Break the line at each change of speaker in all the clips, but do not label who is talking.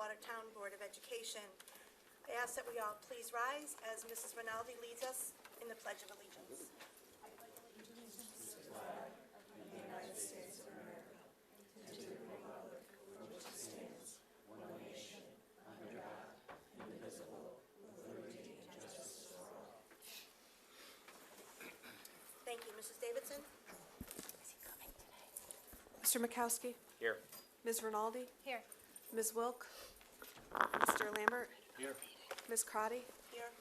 Watertown Board of Education. I ask that we all please rise as Mrs. Rinaldi leads us in the Pledge of Allegiance. Thank you. Mrs. Davidson?
Mr. Makowski?
Here.
Ms. Rinaldi?
Here.
Ms. Wilk? Mr. Lambert?
Here.
Ms. Crotty?
Here.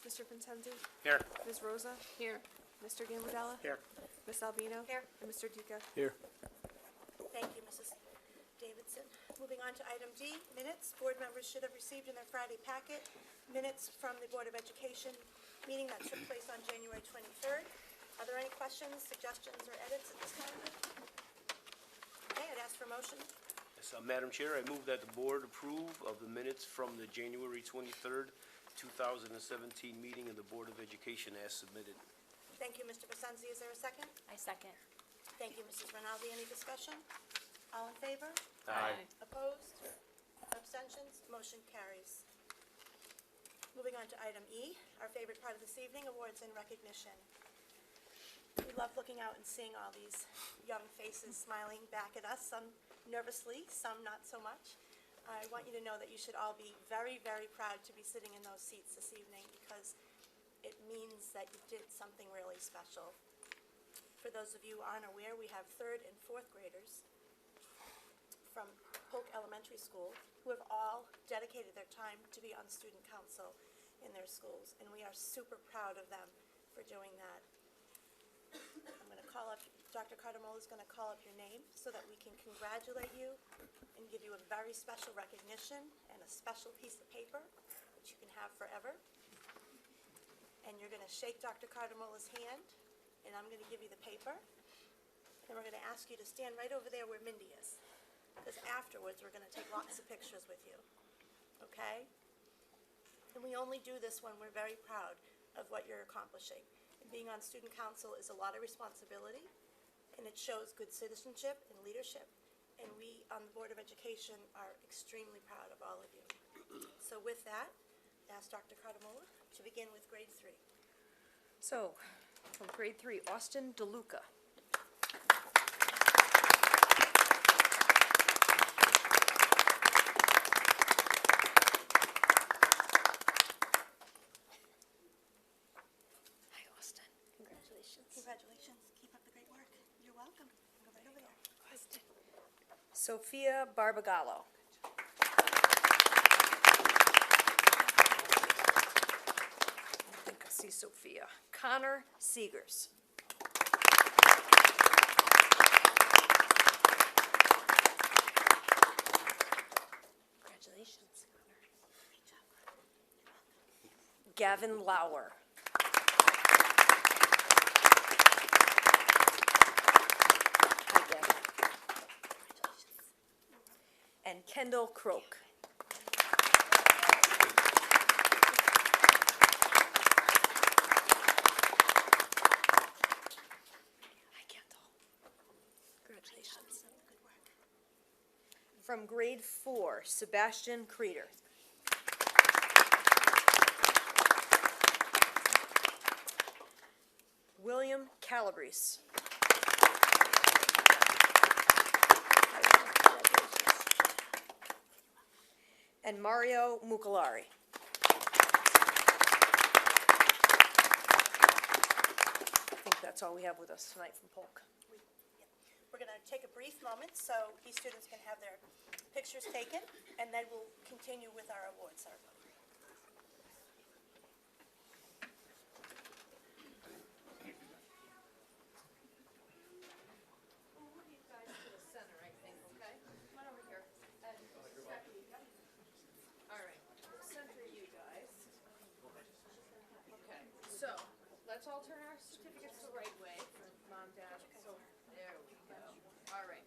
Mr. Vincenzi?
Here.
Ms. Rosa?
Here.
Mr. Gambardella?
Here.
Ms. Albino?
Here.
And Mr. Duca?
Here.
Thank you, Mrs. Davidson. Moving on to item D, minutes. Board members should have received in their Friday packet minutes from the Board of Education meeting that took place on January 23rd. Are there any questions, suggestions, or edits at this time? Okay, I'd ask for a motion.
Yes, Madam Chair, I move that the board approve of the minutes from the January 23rd, 2017 meeting of the Board of Education as submitted.
Thank you, Mr. Basenzi. Is there a second?
I second.
Thank you, Mrs. Rinaldi. Any discussion? All in favor?
Aye.
Opposed? Abstentions? Motion carries. Moving on to item E, our favorite part of this evening, awards and recognition. We love looking out and seeing all these young faces smiling back at us, some nervously, some not so much. I want you to know that you should all be very, very proud to be sitting in those seats this evening because it means that you did something really special. For those of you who aren't aware, we have 3rd and 4th graders from Polk Elementary School who have all dedicated their time to be on student council in their schools, and we are super proud of them for doing that. I'm going to call up, Dr. Cardamola is going to call up your name so that we can congratulate you and give you a very special recognition and a special piece of paper that you can have forever. And you're going to shake Dr. Cardamola's hand, and I'm going to give you the paper. And we're going to ask you to stand right over there where Mindy is, because afterwards we're going to take lots of pictures with you. Okay? And we only do this when we're very proud of what you're accomplishing. And being on student council is a lot of responsibility, and it shows good citizenship and leadership. And we on the Board of Education are extremely proud of all of you. So with that, I ask Dr. Cardamola to begin with grade 3.
So, from grade 3, Austin DeLuca. Hi, Austin. Congratulations.
Congratulations. Keep up the great work. You're welcome. Go right over there.
Austin. Sophia Barbagallo. I think I see Sophia. Connor Seegers. Congratulations, Connor.
Great job.
Gavin Lauer. Hi, Gavin. And Kendall Croak. Hi, Kendall. Congratulations.
Good work.
From grade 4, Sebastian Creeder. William Calabrese. And Mario Mucalari. I think that's all we have with us tonight from Polk.
We're going to take a brief moment so these students can have their pictures taken, and then we'll continue with our award ceremony.
So, let's all turn our certificates the right way for mom, dad. So, there we go. All right.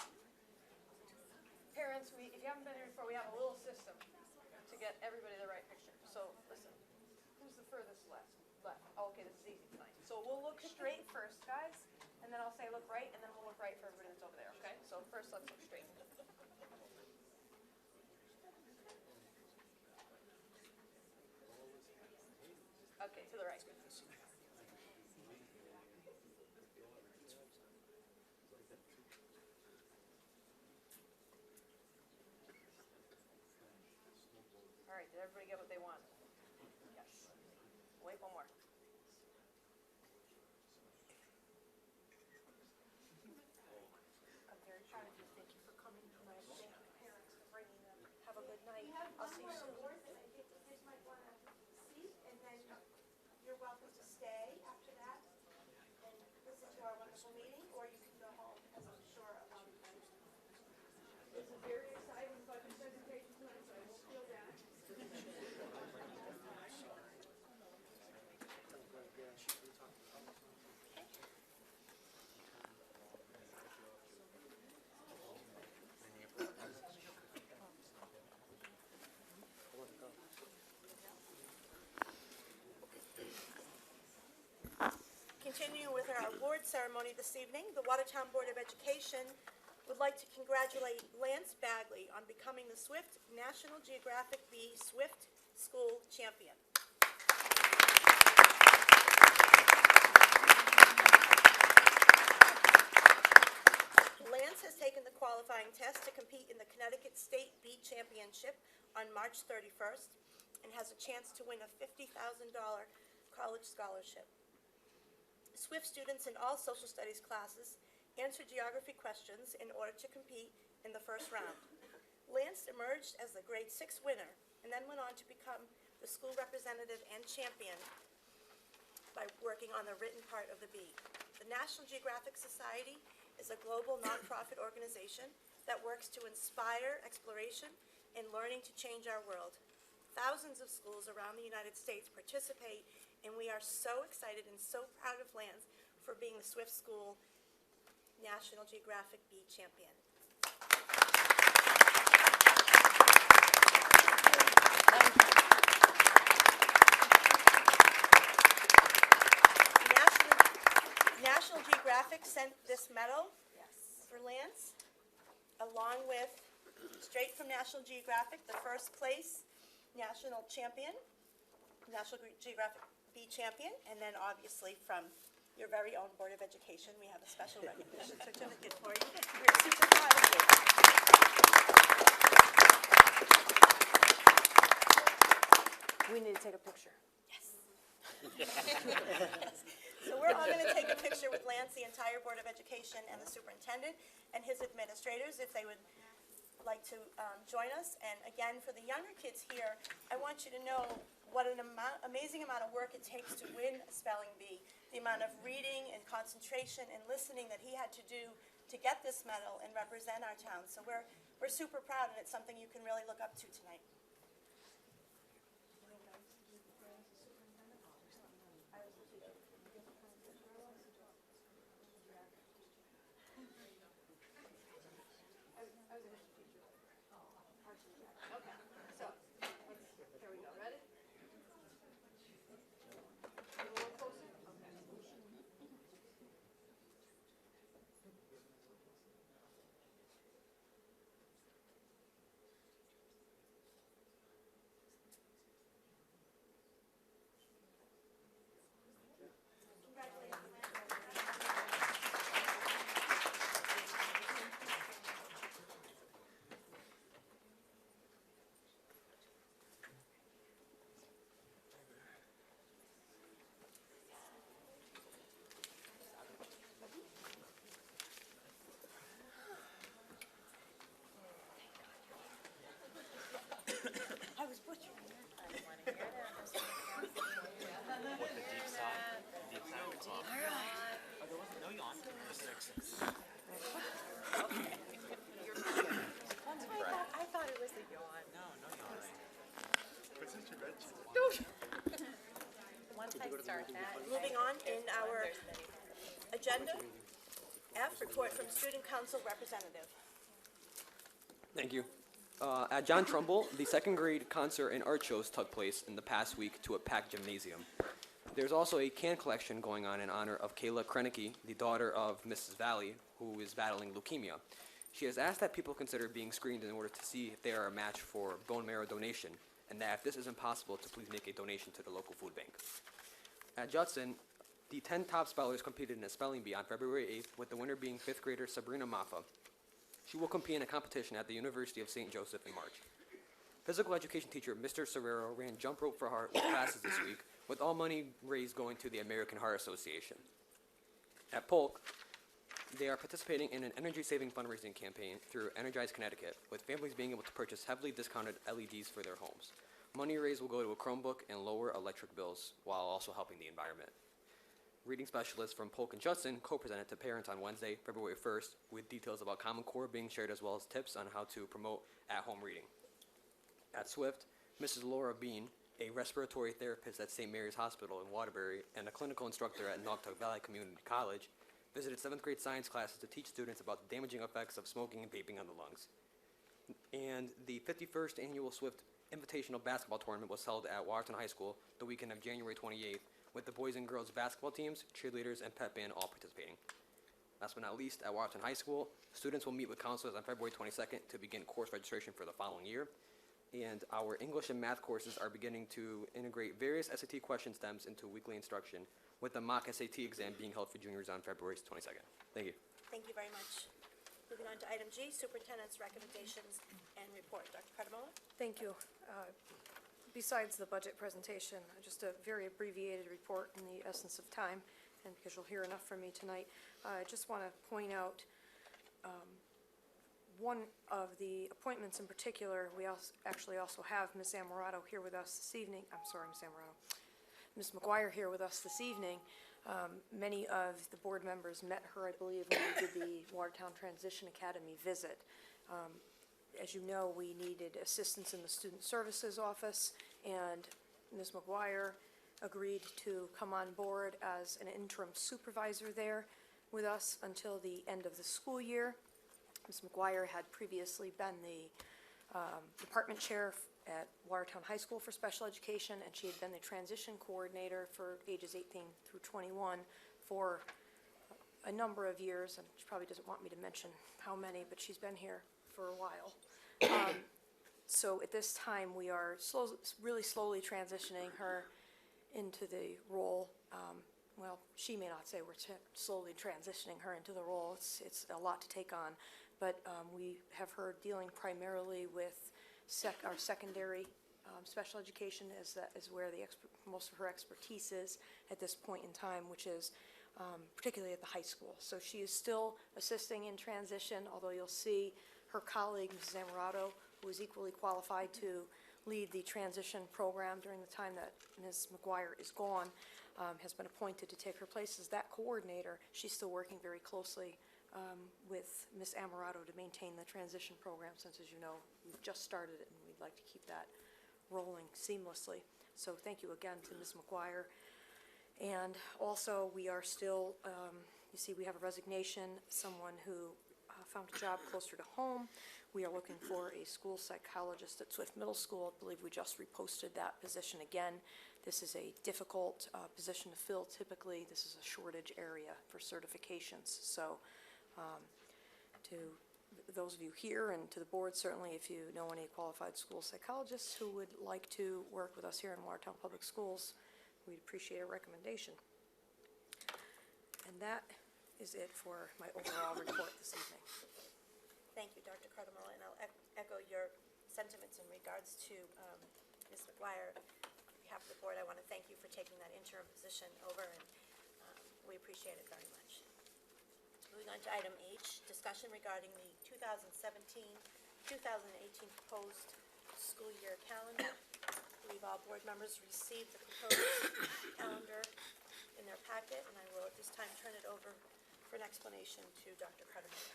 Parents, if you haven't been here before, we have a little system to get everybody the right picture. So, listen, who's the furthest left? Oh, okay, this is easy tonight. So we'll look straight first, guys, and then I'll say look right, and then we'll look right for everybody that's over there, okay? So first, let's look straight. Okay, to the right. All right, did everybody get what they wanted? Yes. Wait, one more.
I'm very proud of you. Thank you for coming tonight. Thank you, parents, for bringing them. Have a good night. I'll see you soon. That I think the kids might want to see, and then you're welcome to stay after that and listen to our wonderful meeting, or you can go home, as I'm sure a lot of you do.
This is very exciting budget presentation tonight, so I won't feel bad.
Continuing with our award ceremony this evening, the Watertown Board of Education would like to congratulate Lance Bagley on becoming the Swift National Geographic Bee Swift School Champion. Lance has taken the qualifying test to compete in the Connecticut State Bee Championship on March 31st and has a chance to win a $50,000 college scholarship. Swift students in all social studies classes answer geography questions in order to compete in the first round. Lance emerged as the grade 6 winner and then went on to become the school representative and champion by working on the written part of the bee. The National Geographic Society is a global nonprofit organization that works to inspire exploration and learning to change our world. Thousands of schools around the United States participate, and we are so excited and so proud of Lance for being the Swift School National Geographic Bee Champion. National Geographic sent this medal for Lance, along with, straight from National Geographic, the first place national champion, National Geographic Bee Champion, and then obviously from your very own Board of Education, we have a special recognition certificate for you. We're super proud of you.
We need to take a picture.
So we're all going to take a picture with Lance, the entire Board of Education, and the superintendent and his administrators, if they would like to join us. And again, for the younger kids here, I want you to know what an amazing amount of work it takes to win a spelling bee, the amount of reading and concentration and listening that he had to do to get this medal and represent our town. So we're super proud, and it's something you can really look up to tonight.
So, here we go, ready? A little closer? Okay.
I was butchering it.
I thought it was a yawn.
Once I start that.
Moving on in our agenda, F, report from Student Council Representative.
Thank you. At John Trumbull, the second grade concert and art shows took place in the past week to a packed gymnasium. There's also a can collection going on in honor of Kayla Krenicki, the daughter of Mrs. Valley, who is battling leukemia. She has asked that people consider being screened in order to see if they are a match for bone marrow donation, and that if this isn't possible, to please make a donation to the local food bank. At Judson, the 10 top spellers competed in a spelling bee on February 8th, with the winner being 5th grader Sabrina Maffa. She will compete in a competition at the University of St. Joseph in March. Physical education teacher Mr. Serrero ran jump rope for heart with classes this week, with all money raised going to the American Heart Association. At Polk, they are participating in an energy-saving fundraising campaign through Energize Connecticut, with families being able to purchase heavily discounted LEDs for their homes. Money raised will go to a Chromebook and lower electric bills, while also helping the environment. Reading specialists from Polk and Judson co-presented to parents on Wednesday, February 1st, with details about Common Core being shared as well as tips on how to promote at-home reading. At Swift, Mrs. Laura Bean, a respiratory therapist at St. Mary's Hospital in Waterbury and a clinical instructor at Naugatuck Valley Community College, visited 7th grade science classes to teach students about the damaging effects of smoking and vaping on the lungs. And the 51st annual Swift Invitational Basketball Tournament was held at Watertown High School the weekend of January 28th, with the boys and girls basketball teams, cheerleaders, and pep band all participating. Last but not least, at Watertown High School, students will meet with counselors on February 22nd to begin course registration for the following year. And our English and math courses are beginning to integrate various SAT question stems into weekly instruction, with the mock SAT exam being held for juniors on February 22nd. Thank you.
Thank you very much. Moving on to item G, superintendent's recommendations and report. Dr. Cardamola?
Thank you. Besides the budget presentation, just a very abbreviated report in the essence of time, and because you'll hear enough from me tonight, I just want to point out one of the appointments in particular. We actually also have Ms. Amarato here with us this evening. I'm sorry, Ms. Amarato. Ms. McGuire here with us this evening. Many of the board members met her, I believe, when we did the Watertown Transition Academy visit. As you know, we needed assistance in the Student Services Office, and Ms. McGuire agreed to come on board as an interim supervisor there with us until the end of the school year. Ms. McGuire had previously been the department chair at Watertown High School for special education, and she had been the transition coordinator for ages 18 through 21 for a number of years, and she probably doesn't want me to mention how many, but she's been here for a while. So at this time, we are really slowly transitioning her into the role. Well, she may not say we're slowly transitioning her into the role. It's a lot to take on, but we have her dealing primarily with our secondary special education is where most of her expertise is at this point in time, which is particularly at the high school. So she is still assisting in transition, although you'll see her colleague, Mrs. Amarato, who is equally qualified to lead the transition program during the time that Ms. McGuire is gone, has been appointed to take her place as that coordinator. She's still working very closely with Ms. Amarato to maintain the transition program, since, as you know, we've just started it and we'd like to keep that rolling seamlessly. So thank you again to Ms. McGuire. And also, we are still, you see, we have a resignation, someone who found a job closer to home. We are looking for a school psychologist at Swift Middle School. I believe we just reposted that position again. This is a difficult position to fill. Typically, this is a shortage area for certifications. So to those of you here and to the board, certainly if you know any qualified school psychologists who would like to work with us here in Watertown Public Schools, we'd appreciate a recommendation. And that is it for my overall report this evening.
Thank you, Dr. Cardamola, and I'll echo your sentiments in regards to Ms. McGuire. On behalf of the board, I want to thank you for taking that interim position over, and we appreciate it very much. Moving on to item H, discussion regarding the 2017-2018 proposed school year calendar. I believe all board members received the proposed calendar in their packet, and I will at this time turn it over for an explanation to Dr. Cardamola.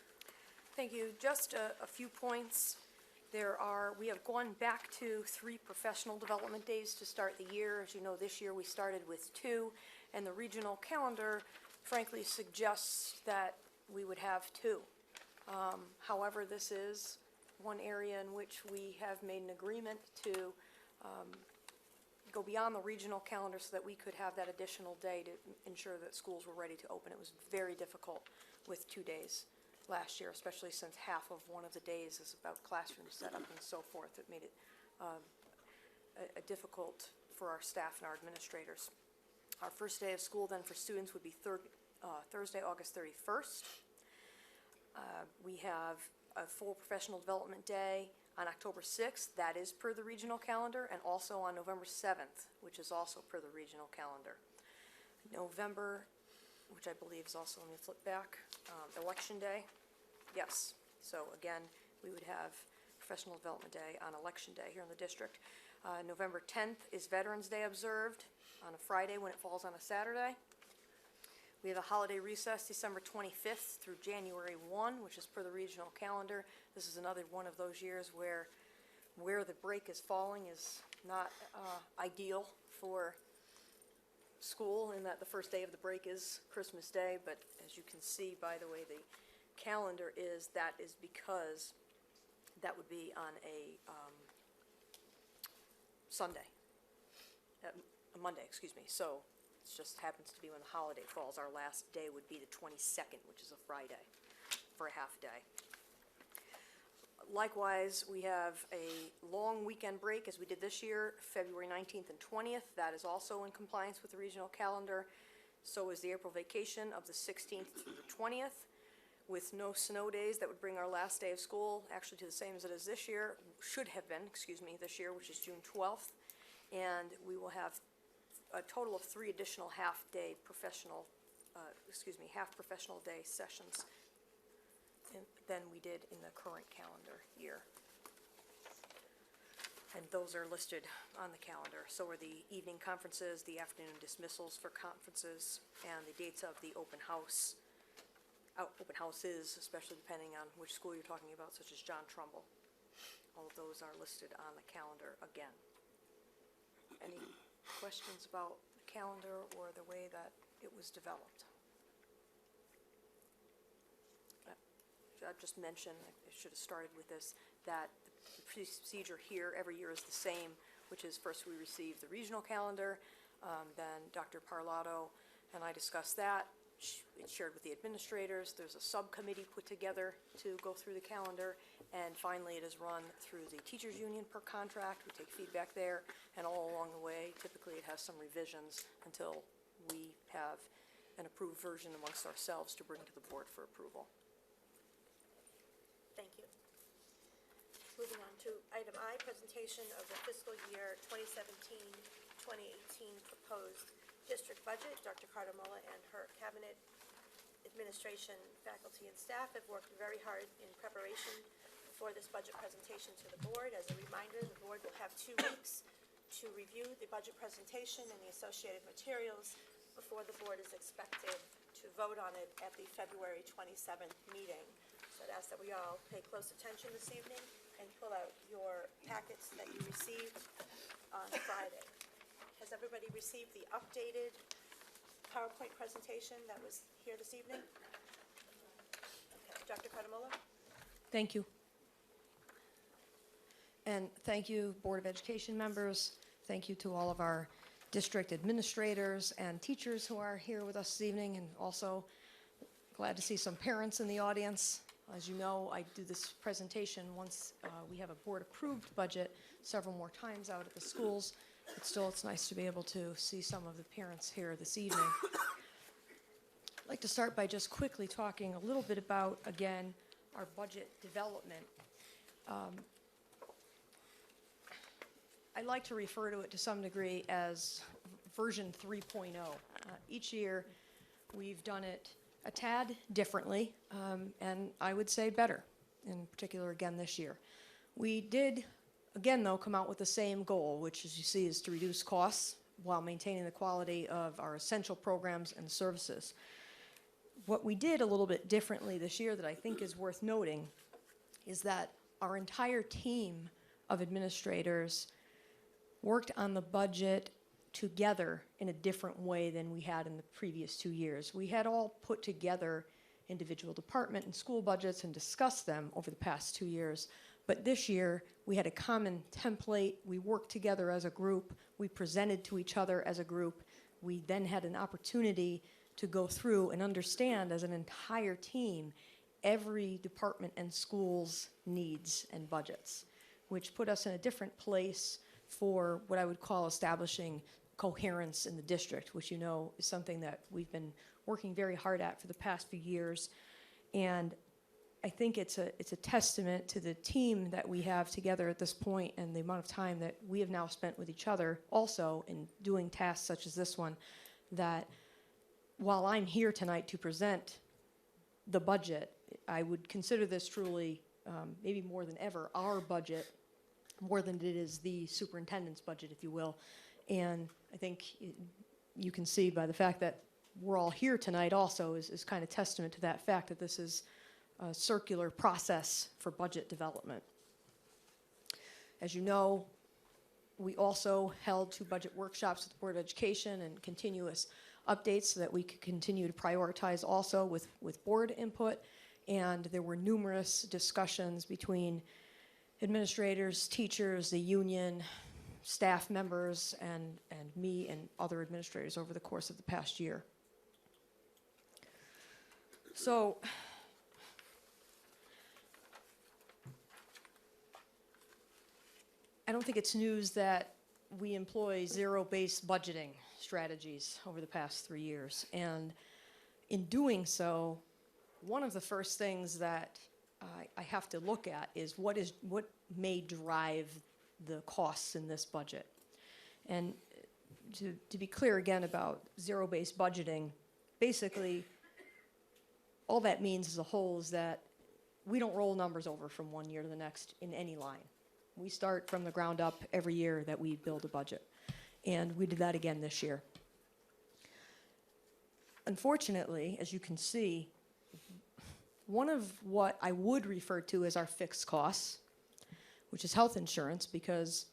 Thank you. Just a few points. We have gone back to 3 professional development days to start the year. As you know, this year we started with 2, and the regional calendar frankly suggests that we would have 2. However, this is one area in which we have made an agreement to go beyond the regional calendar so that we could have that additional day to ensure that schools were ready to open. It was very difficult with 2 days last year, especially since half of one of the days is about classroom setup and so forth. It made it difficult for our staff and our administrators. Our first day of school then for students would be Thursday, August 31st. We have a full professional development day on October 6th, that is per the regional calendar, and also on November 7th, which is also per the regional calendar. November, which I believe is also, let me flip back, Election Day, yes. So again, we would have Professional Development Day on Election Day here in the district. November 10th is Veterans Day observed on a Friday when it falls on a Saturday. We have a holiday recess December 25th through January 1, which is per the regional calendar. This is another one of those years where the break is falling is not ideal for school, in that the first day of the break is Christmas Day, but as you can see by the way the calendar is, that is because that would be on a Sunday, a Monday, excuse me. So it just happens to be when the holiday falls. Our last day would be the 22nd, which is a Friday, for a half day. Likewise, we have a long weekend break, as we did this year, February 19th and 20th. That is also in compliance with the regional calendar. So is the April vacation of the 16th through the 20th, with no snow days. That would bring our last day of school actually to the same as it is this year, should have been, excuse me, this year, which is June 12th. And we will have a total of 3 additional half professional day sessions than we did in the current calendar year. And those are listed on the calendar. So are the evening conferences, the afternoon dismissals for conferences, and the dates of the open houses, especially depending on which school you're talking about, such as John Trumbull. All of those are listed on the calendar again. Any questions about the calendar or the way that it was developed? I'll just mention, I should have started with this, that the procedure here every year is the same, which is first we receive the regional calendar, then Dr. Parlato and I discuss that. It's shared with the administrators. There's a subcommittee put together to go through the calendar, and finally it is run through the teachers union per contract. We take feedback there, and all along the way, typically it has some revisions until we have an approved version amongst ourselves to bring to the board for approval.
Thank you. Moving on to item I, presentation of the fiscal year 2017-2018 proposed district budget. Dr. Cardamola and her cabinet, administration, faculty, and staff have worked very hard in preparation for this budget presentation to the board. As a reminder, the board will have 2 weeks to review the budget presentation and the associated materials before the board is expected to vote on it at the February 27th meeting. So I'd ask that we all pay close attention this evening and pull out your packets that you received on Friday. Has everybody received the updated PowerPoint presentation that was here this evening? Okay. Dr. Cardamola?
Thank you. And thank you, Board of Education members. Thank you to all of our district administrators and teachers who are here with us this evening, and also glad to see some parents in the audience. As you know, I do this presentation once we have a board-approved budget, several more times out at the schools, but still it's nice to be able to see some of the parents here this evening. I'd like to start by just quickly talking a little bit about, again, our budget development. I like to refer to it to some degree as version 3.0. Each year, we've done it a tad differently, and I would say better, in particular again this year. We did, again though, come out with the same goal, which as you see is to reduce costs while maintaining the quality of our essential programs and services. What we did a little bit differently this year that I think is worth noting is that our entire team of administrators worked on the budget together in a different way than we had in the previous 2 years. We had all put together individual department and school budgets and discussed them over the past 2 years. But this year, we had a common template. We worked together as a group. We presented to each other as a group. We then had an opportunity to go through and understand as an entire team every department and school's needs and budgets, which put us in a different place for what I would call establishing coherence in the district, which you know is something that we've been working very hard at for the past few years. And I think it's a testament to the team that we have together at this point and the amount of time that we have now spent with each other also in doing tasks such as this one, that while I'm here tonight to present the budget, I would consider this truly, maybe more than ever, our budget, more than it is the superintendent's budget, if you will. And I think you can see by the fact that we're all here tonight also is kind of testament to that fact that this is a circular process for budget development. As you know, we also held 2 budget workshops with the Board of Education and continuous updates so that we could continue to prioritize also with board input. And there were numerous discussions between administrators, teachers, the union, staff members, and me and other administrators over the course of the past year. So, I don't think it's news that we employ zero-based budgeting strategies over the past 3 years. And in doing so, one of the first things that I have to look at is what may drive the costs in this budget. And to be clear again about zero-based budgeting, basically, all that means as a whole is that we don't roll numbers over from one year to the next in any line. We start from the ground up every year that we build a budget. And we did that again this year. Unfortunately, as you can see, one of what I would refer to as our fixed costs, which is health insurance, because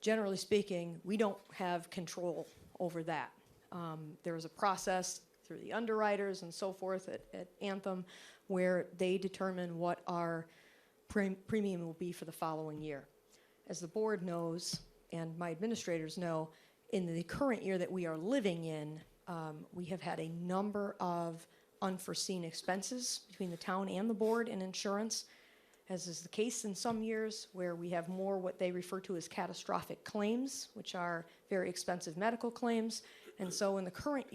generally speaking, we don't have control over that. There is a process through the underwriters and so forth at Anthem where they determine what our premium will be for the following year. As the board knows, and my administrators know, in the current year that we are living in, we have had a number of unforeseen expenses between the town and the board in insurance, as is the case in some years where we have more what they refer to as catastrophic claims, which are very expensive medical claims. And so in the current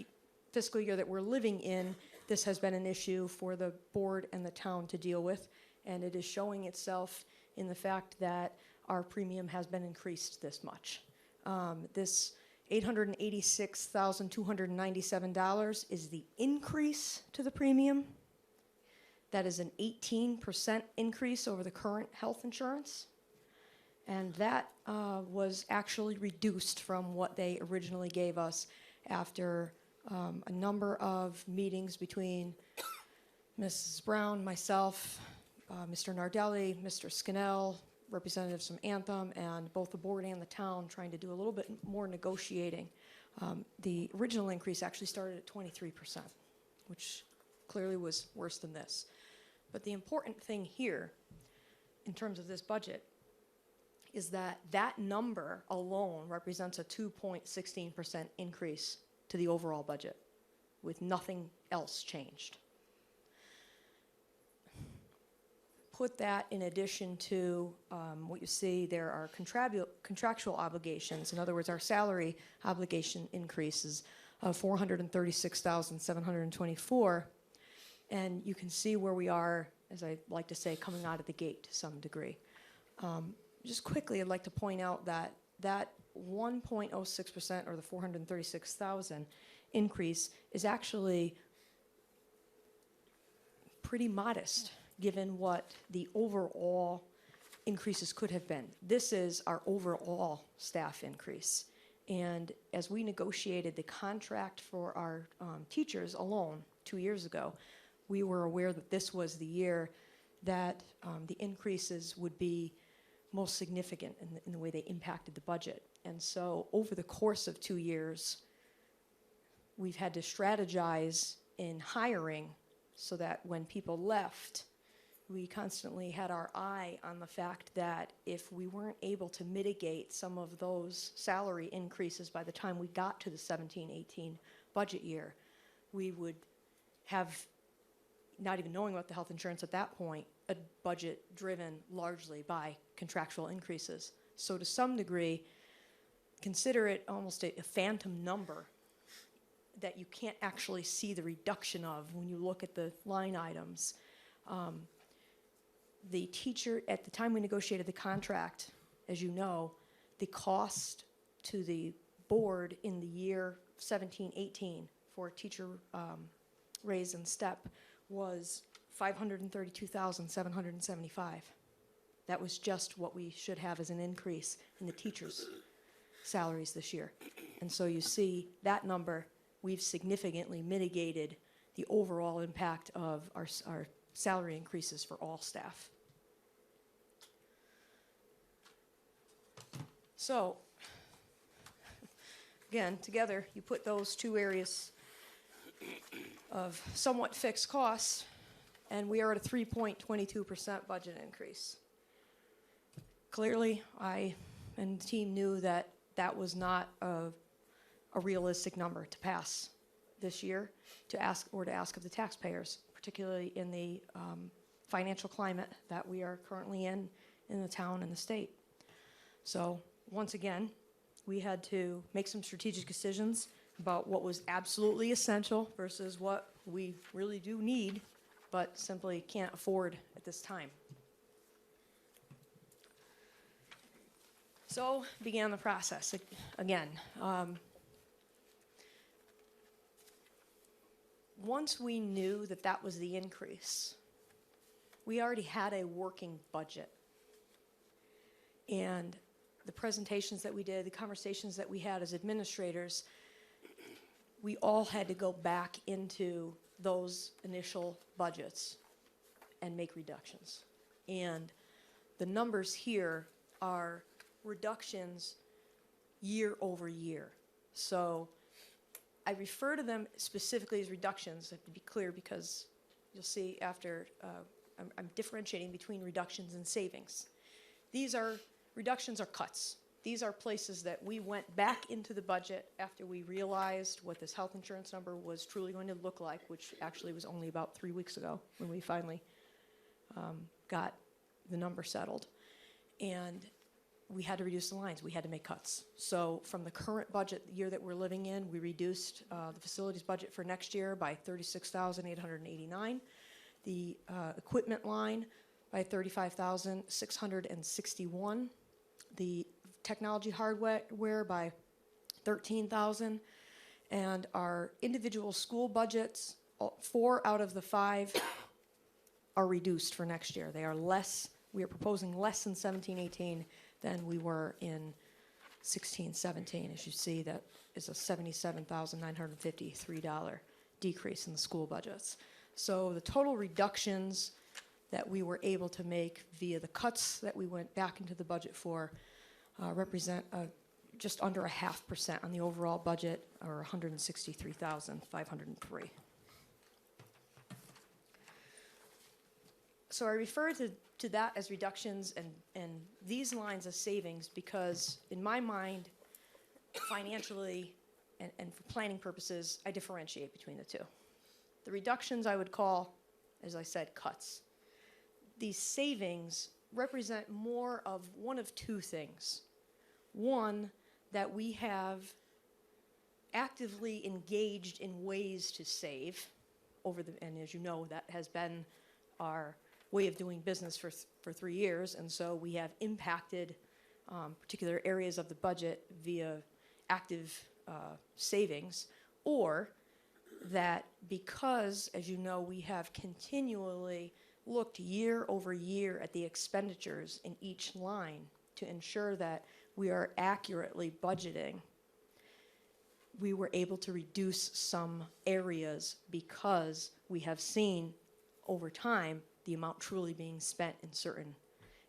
fiscal year that we're living in, this has been an issue for the board and the town to deal with, and it is showing itself in the fact that our premium has been increased this much. This $886,297 is the increase to the premium. That is an 18% increase over the current health insurance. And that was actually reduced from what they originally gave us after a number of meetings between Mrs. Brown, myself, Mr. Nardelli, Mr. Scannell, representatives from Anthem, and both the board and the town trying to do a little bit more negotiating. The original increase actually started at 23%, which clearly was worse than this. But the important thing here, in terms of this budget, is that that number alone represents a 2.16% increase to the overall budget, with nothing else changed. Put that in addition to what you see, there are contractual obligations. In other words, our salary obligation increases of $436,724, and you can see where we are, as I like to say, coming out of the gate to some degree. Just quickly, I'd like to point out that that 1.06%, or the 436,000 increase, is actually pretty modest given what the overall increases could have been. This is our overall staff increase. And as we negotiated the contract for our teachers alone 2 years ago, we were aware that this was the year that the increases would be most significant in the way they impacted the budget. And so over the course of 2 years, we've had to strategize in hiring so that when people left, we constantly had our eye on the fact that if we weren't able to mitigate some of those salary increases by the time we got to the 17-18 budget year, we would have, not even knowing about the health insurance at that point, a budget driven largely by contractual increases. So to some degree, consider it almost a phantom number that you can't actually see the reduction of when you look at the line items. The teacher, at the time we negotiated the contract, as you know, the cost to the board in the year 17-18 for teacher raise and step was $532,775. That was just what we should have as an increase in the teachers' salaries this year. And so you see that number, we've significantly mitigated the overall impact of our salary increases for all staff. So, again, together, you put those two areas of somewhat fixed costs, and we are at a 3.22% budget increase. Clearly, I and the team knew that that was not a realistic number to pass this year, to ask of the taxpayers, particularly in the financial climate that we are currently in the town and the state. So, once again, we had to make some strategic decisions about what was absolutely essential versus what we really do need, but simply can't afford at this time. So began the process again. Once we knew that that was the increase, we already had a working budget. And the presentations that we did, the conversations that we had as administrators, we all had to go back into those initial budgets and make reductions. And the numbers here are reductions year over year. So I refer to them specifically as reductions, I have to be clear, because you'll see after I'm differentiating between reductions and savings. Reductions are cuts. These are places that we went back into the budget after we realized what this health insurance number was truly going to look like, which actually was only about 3 weeks ago when we finally got the number settled. And we had to reduce the lines. We had to make cuts. So from the current budget, the year that we're living in, we reduced the facilities budget for next year by $36,889. The equipment line by $35,661. The technology hardware by $13,000. And our individual school budgets, 4 out of the 5 are reduced for next year. They are less, we are proposing less in 17-18 than we were in 16-17. As you see, that is a $77,953 decrease in the school budgets. So the total reductions that we were able to make via the cuts that we went back into the budget for represent just under 0.5% on the overall budget, or $163,503. So I refer to that as reductions and these lines as savings because, in my mind, financially and for planning purposes, I differentiate between the two. The reductions I would call, as I said, cuts. These savings represent more of one of two things. One, that we have actively engaged in ways to save and as you know, that has been our way of doing business for 3 years, and so we have impacted particular areas of the budget via active savings, or that because, as you know, we have continually looked year over year at the expenditures in each line to ensure that we are accurately budgeting, we were able to reduce some areas because we have seen over time the amount truly being spent in certain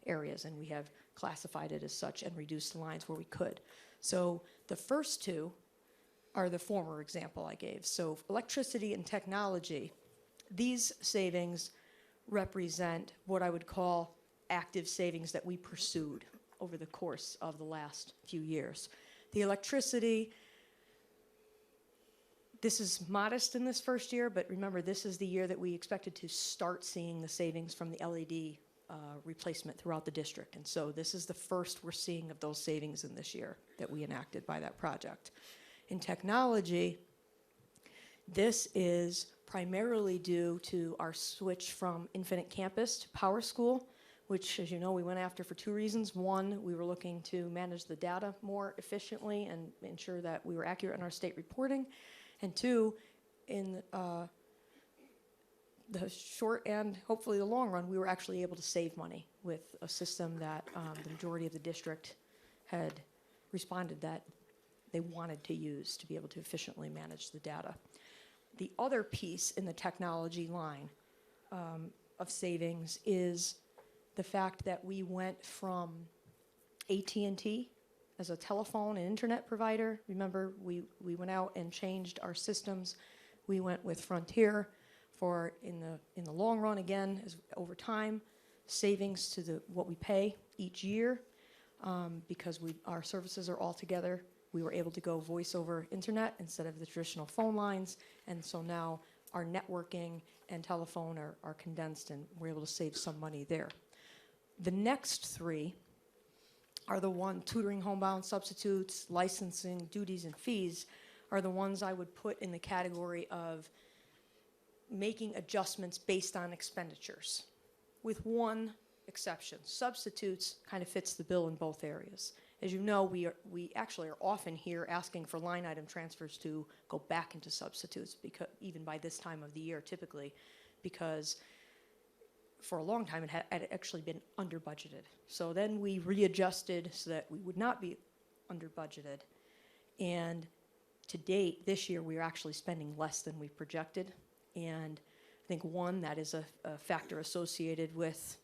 areas, and we have classified it as such and reduced the lines where we could. So the first two are the former example I gave. So electricity and technology, these savings represent what I would call active savings that we pursued over the course of the last few years. The electricity, this is modest in this first year, but remember, this is the year that we expected to start seeing the savings from the LED
replacement throughout the district. And so this is the first we're seeing of those savings in this year that we enacted by that project. In technology, this is primarily due to our switch from Infinite Campus to Power School, which, as you know, we went after for two reasons. One, we were looking to manage the data more efficiently and ensure that we were accurate in our state reporting. And two, in the short and hopefully the long run, we were actually able to save money with a system that the majority of the district had responded that they wanted to use to be able to efficiently manage the data. The other piece in the technology line of savings is the fact that we went from AT&T as a telephone and internet provider. Remember, we went out and changed our systems. We went with Frontier for, in the long run, again, over time, savings to what we pay each year, because our services are all together. We were able to go voice over internet instead of the traditional phone lines, and so now our networking and telephone are condensed, and we're able to save some money there. The next three are the one, tutoring, homebound substitutes, licensing, duties, and fees, are the ones I would put in the category of making adjustments based on expenditures, with one exception. Substitutes kind of fits the bill in both areas. As you know, we actually are often here asking for line item transfers to go back into substitutes, because even by this time of the year typically, because for a long time it had actually been under budgeted. So then we readjusted so that we would not be under budgeted. And to date, this year, we are actually spending less than we projected. And I think, one, that is a factor associated with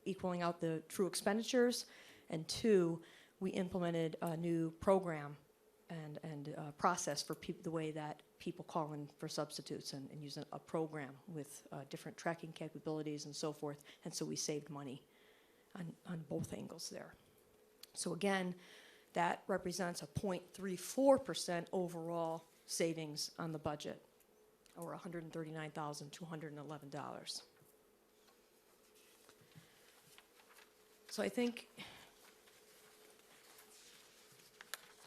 equaling out the true expenditures. And two, we implemented a new program and process for the way that people call in for substitutes and use a program with different tracking capabilities and so forth. And so we saved money on both angles there. So again, that represents a 0.34% overall savings on the budget, or $139,211. So I think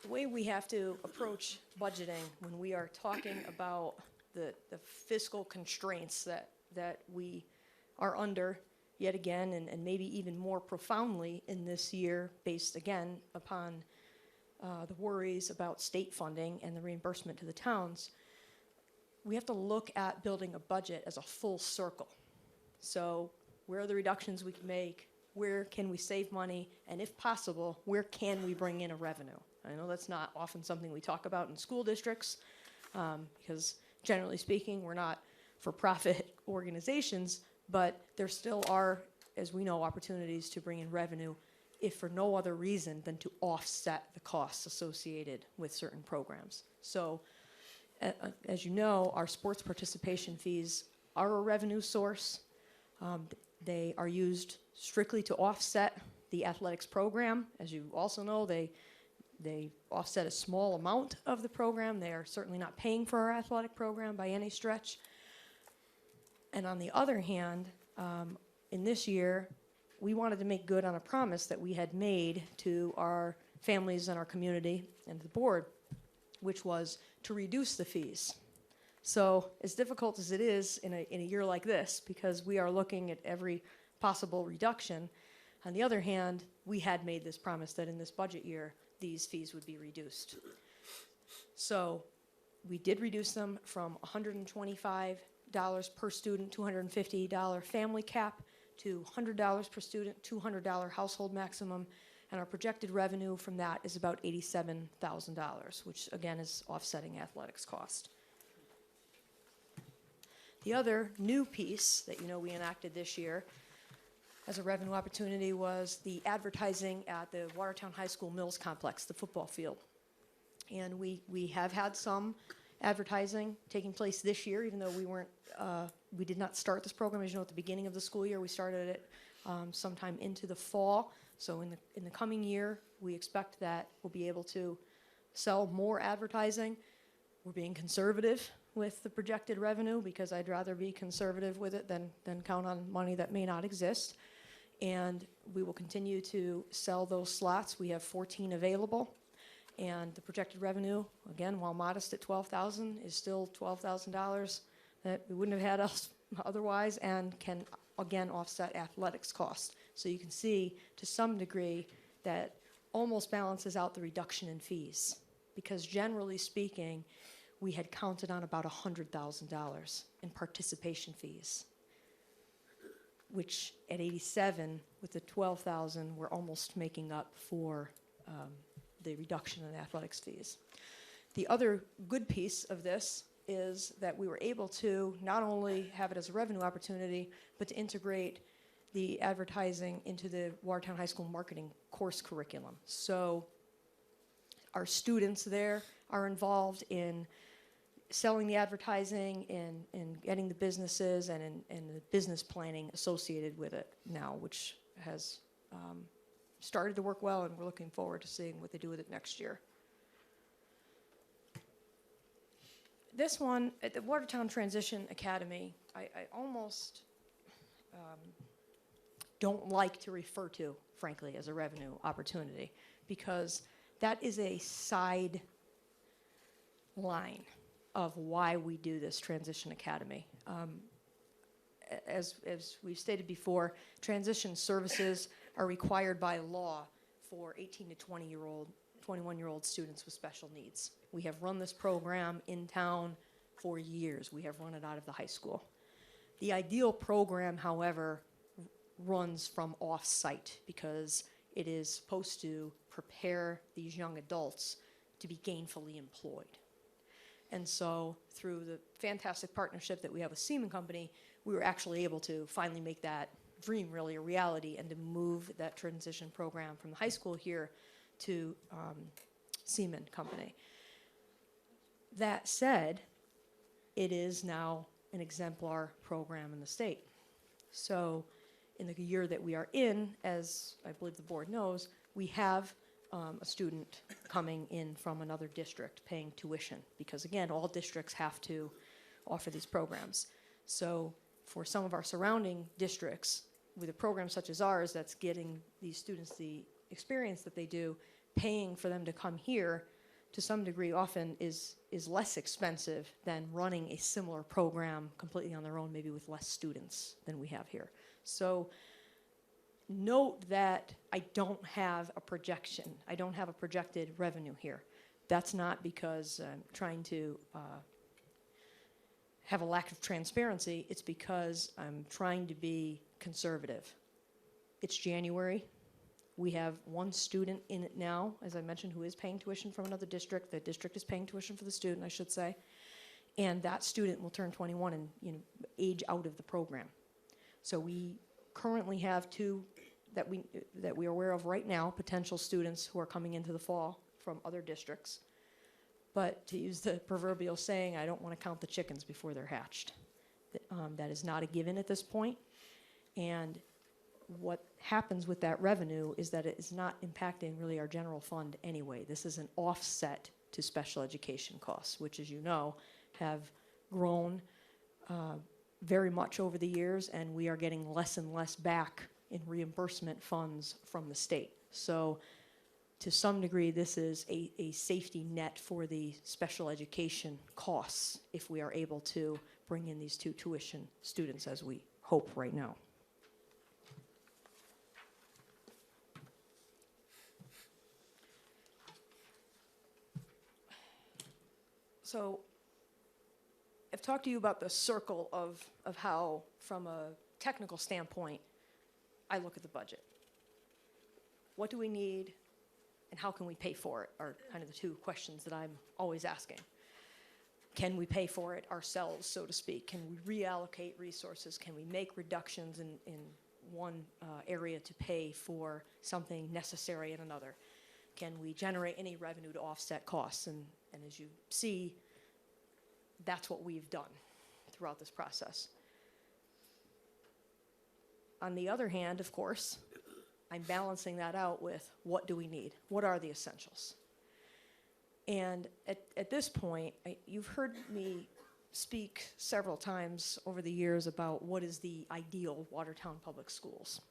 the way we have to approach budgeting when we are talking about the fiscal constraints that we are under yet again, and maybe even more profoundly in this year, based again upon the worries about state funding and the reimbursement to the towns, we have to look at building a budget as a full circle. So where are the reductions we can make? Where can we save money? And if possible, where can we bring in a revenue? I know that's not often something we talk about in school districts, because generally speaking, we're not for-profit organizations, but there still are, as we know, opportunities to bring in revenue, if for no other reason than to offset the costs associated with certain programs. So, as you know, our sports participation fees are a revenue source. They are used strictly to offset the athletics program. As you also know, they offset a small amount of the program. They are certainly not paying for our athletic program by any stretch. And on the other hand, in this year, we wanted to make good on a promise that we had made to our families and our community and the board, which was to reduce the fees. So as difficult as it is in a year like this, because we are looking at every possible reduction, on the other hand, we had made this promise that in this budget year, these fees would be reduced. So we did reduce them from $125 per student, $250 family cap, to $100 per student, $200 household maximum, and our projected revenue from that is about $87,000, which again is offsetting athletics cost. The other new piece that you know we enacted this year as a revenue opportunity was the advertising at the Watertown High School Mills Complex, the football field. And we have had some advertising taking place this year, even though we did not start this program, as you know, at the beginning of the school year. We started it sometime into the fall. So in the coming year, we expect that we'll be able to sell more advertising. We're being conservative with the projected revenue, because I'd rather be conservative with it than count on money that may not exist. And we will continue to sell those slots. We have 14 available. And the projected revenue, again, while modest at $12,000, is still $12,000 that we wouldn't have had else otherwise, and can, again, offset athletics costs. So you can see, to some degree, that almost balances out the reduction in fees. Because generally speaking, we had counted on about $100,000 in participation fees, which at 87, with the 12,000, we're almost making up for the reduction in athletics fees. The other good piece of this is that we were able to not only have it as a revenue opportunity, but to integrate the advertising into the Watertown High School marketing course curriculum. So our students there are involved in selling the advertising, in getting the businesses, and in the business planning associated with it now, which has started to work well, and we're looking forward to seeing what they do with it next year. This one, at the Watertown Transition Academy, I almost don't like to refer to, frankly, as a revenue opportunity, because that is a side line of why we do this Transition Academy. As we've stated before, transition services are required by law for 18 to 21-year-old students with special needs. We have run this program in town for years. We have run it out of the high school. The ideal program, however, runs from off-site because it is supposed to prepare these young adults to be gainfully employed. And so through the fantastic partnership that we have with Seaman Company, we were actually able to finally make that dream really a reality and to move that transition program from the high school here to Seaman Company. That said, it is now an exemplar program in the state. So in the year that we are in, as I believe the board knows, we have a student coming in from another district paying tuition, because again, all districts have to offer these programs. So for some of our surrounding districts, with a program such as ours that's getting these students the experience that they do, paying for them to come here to some degree often is less expensive than running a similar program completely on their own, maybe with less students than we have here. So note that I don't have a projection. I don't have a projected revenue here. That's not because I'm trying to have a lack of transparency. It's because I'm trying to be conservative. It's January. We have one student in it now, as I mentioned, who is paying tuition from another district. The district is paying tuition for the student, I should say. And that student will turn 21 and age out of the program. So we currently have two that we are aware of right now, potential students who are coming into the fall from other districts. But to use the proverbial saying, I don't want to count the chickens before they're hatched. That is not a given at this point. And what happens with that revenue is that it is not impacting really our general fund anyway. This is an offset to special education costs, which, as you know, have grown very much over the years, and we are getting less and less back in reimbursement funds from the state. So to some degree, this is a safety net for the special education costs if we are able to bring in these two tuition students, as we hope right now. So I've talked to you about the circle of how, from a technical standpoint, I look at the budget. What do we need, and how can we pay for it, are kind of the two questions that I'm always asking. Can we pay for it ourselves, so to speak? Can we reallocate resources? Can we make reductions in one area to pay for something necessary in another? Can we generate any revenue to offset costs? And as you see, that's what we've done throughout this process. On the other hand, of course, I'm balancing that out with what do we need? What are the essentials? And at this point, you've heard me speak several times over the years about what is the ideal Watertown Public Schools.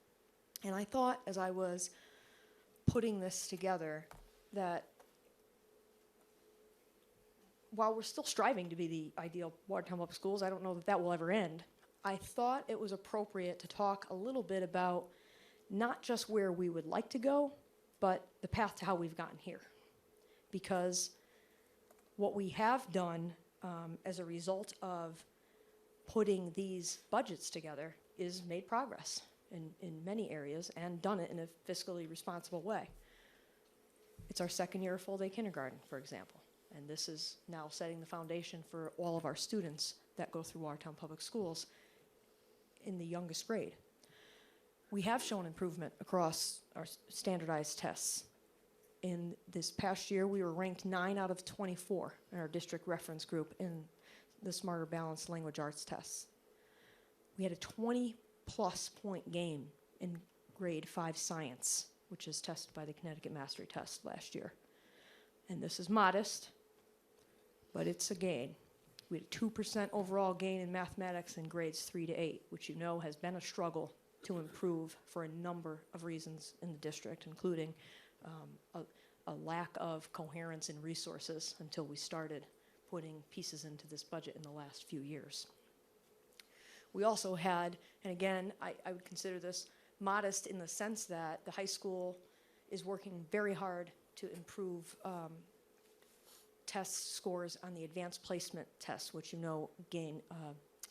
And I thought, as I was putting this together, that while we're still striving to be the ideal Watertown Public Schools, I don't know that that will ever end. I thought it was appropriate to talk a little bit about not just where we would like to go, but the path to how we've gotten here. Because what we have done as a result of putting these budgets together is made progress in many areas and done it in a fiscally responsible way. It's our second year of full-day kindergarten, for example, and this is now setting the foundation for all of our students that go through Watertown Public Schools in the youngest grade. We have shown improvement across our standardized tests. In this past year, we were ranked 9 out of 24 in our district reference group in the Smarter Balanced Language Arts tests. We had a 20-plus point gain in grade 5 science, which is tested by the Connecticut Mastery Test last year. And this is modest, but it's a gain. We had a 2% overall gain in mathematics in grades 3 to 8, which you know has been a struggle to improve for a number of reasons in the district, including a lack of coherence in resources until we started putting pieces into this budget in the last few years. We also had, and again, I would consider this modest in the sense that the high school is working very hard to improve test scores on the advanced placement tests, which you know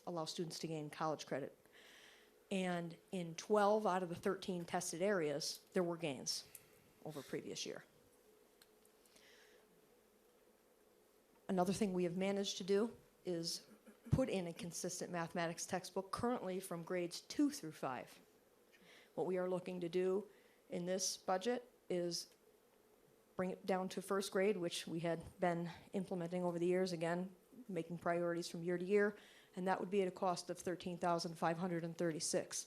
allow students to gain college credit. And in 12 out of the 13 tested areas, there were gains over previous year. Another thing we have managed to do is put in a consistent mathematics textbook currently from grades 2 through 5. What we are looking to do in this budget is bring it down to first grade, which we had been implementing over the years, again, making priorities from year to year, and that would be at a cost of $13,536.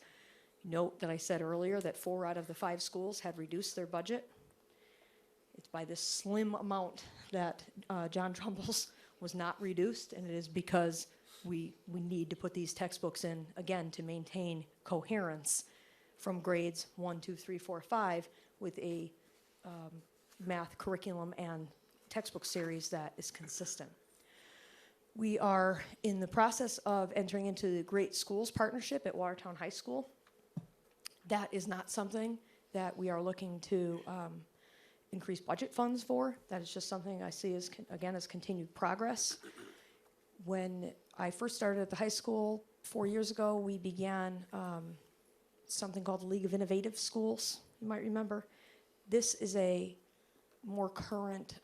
Note that I said earlier that 4 out of the 5 schools had reduced their budget. It's by this slim amount that John Trumbull's was not reduced, and it is because we need to put these textbooks in, again, to maintain coherence from grades 1, 2, 3, 4, 5 with a math curriculum and textbook series that is consistent. We are in the process of entering into the Great Schools Partnership at Watertown High School. That is not something that we are looking to increase budget funds for. That is just something I see as, again, as continued progress. When I first started at the high school 4 years ago, we began something called the League of Innovative Schools, you might remember. This is a more current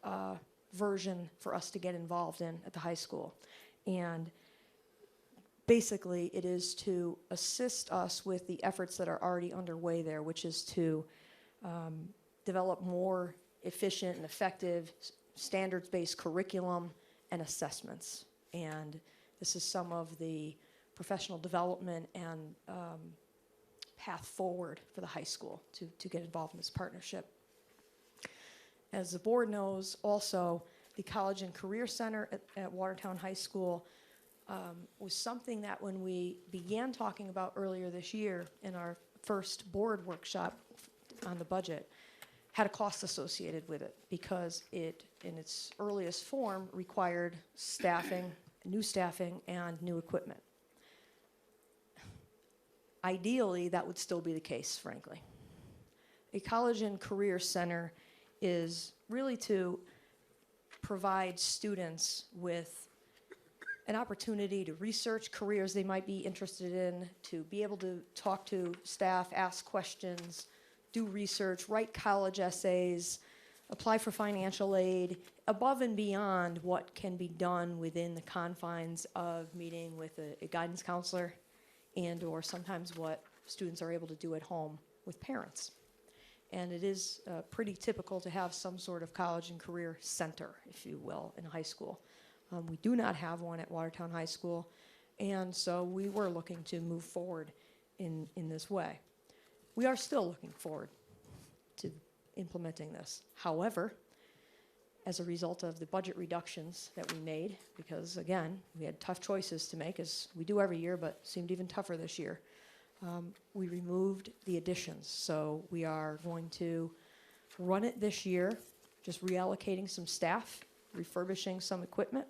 version for us to get involved in at the high school. And basically, it is to assist us with the efforts that are already underway there, which is to develop more efficient and effective standards-based curriculum and assessments. And this is some of the professional development and path forward for the high school to get involved in this partnership. As the board knows, also, the College and Career Center at Watertown High School was something that when we began talking about earlier this year in our first board workshop on the budget, had a cost associated with it because it, in its earliest form, required staffing, new staffing, and new equipment. Ideally, that would still be the case, frankly. A College and Career Center is really to provide students with an opportunity to research careers they might be interested in, to be able to talk to staff, ask questions, do research, write college essays, apply for financial aid, above and beyond what can be done within the confines of meeting with a guidance counselor and or sometimes what students are able to do at home with parents. And it is pretty typical to have some sort of college and career center, if you will, in a high school. We do not have one at Watertown High School, and so we were looking to move forward in this way. We are still looking forward to implementing this. However, as a result of the budget reductions that we made, because again, we had tough choices to make, as we do every year, but seemed even tougher this year, We removed the additions, so we are going to run it this year, just reallocating some staff, refurbishing some equipment,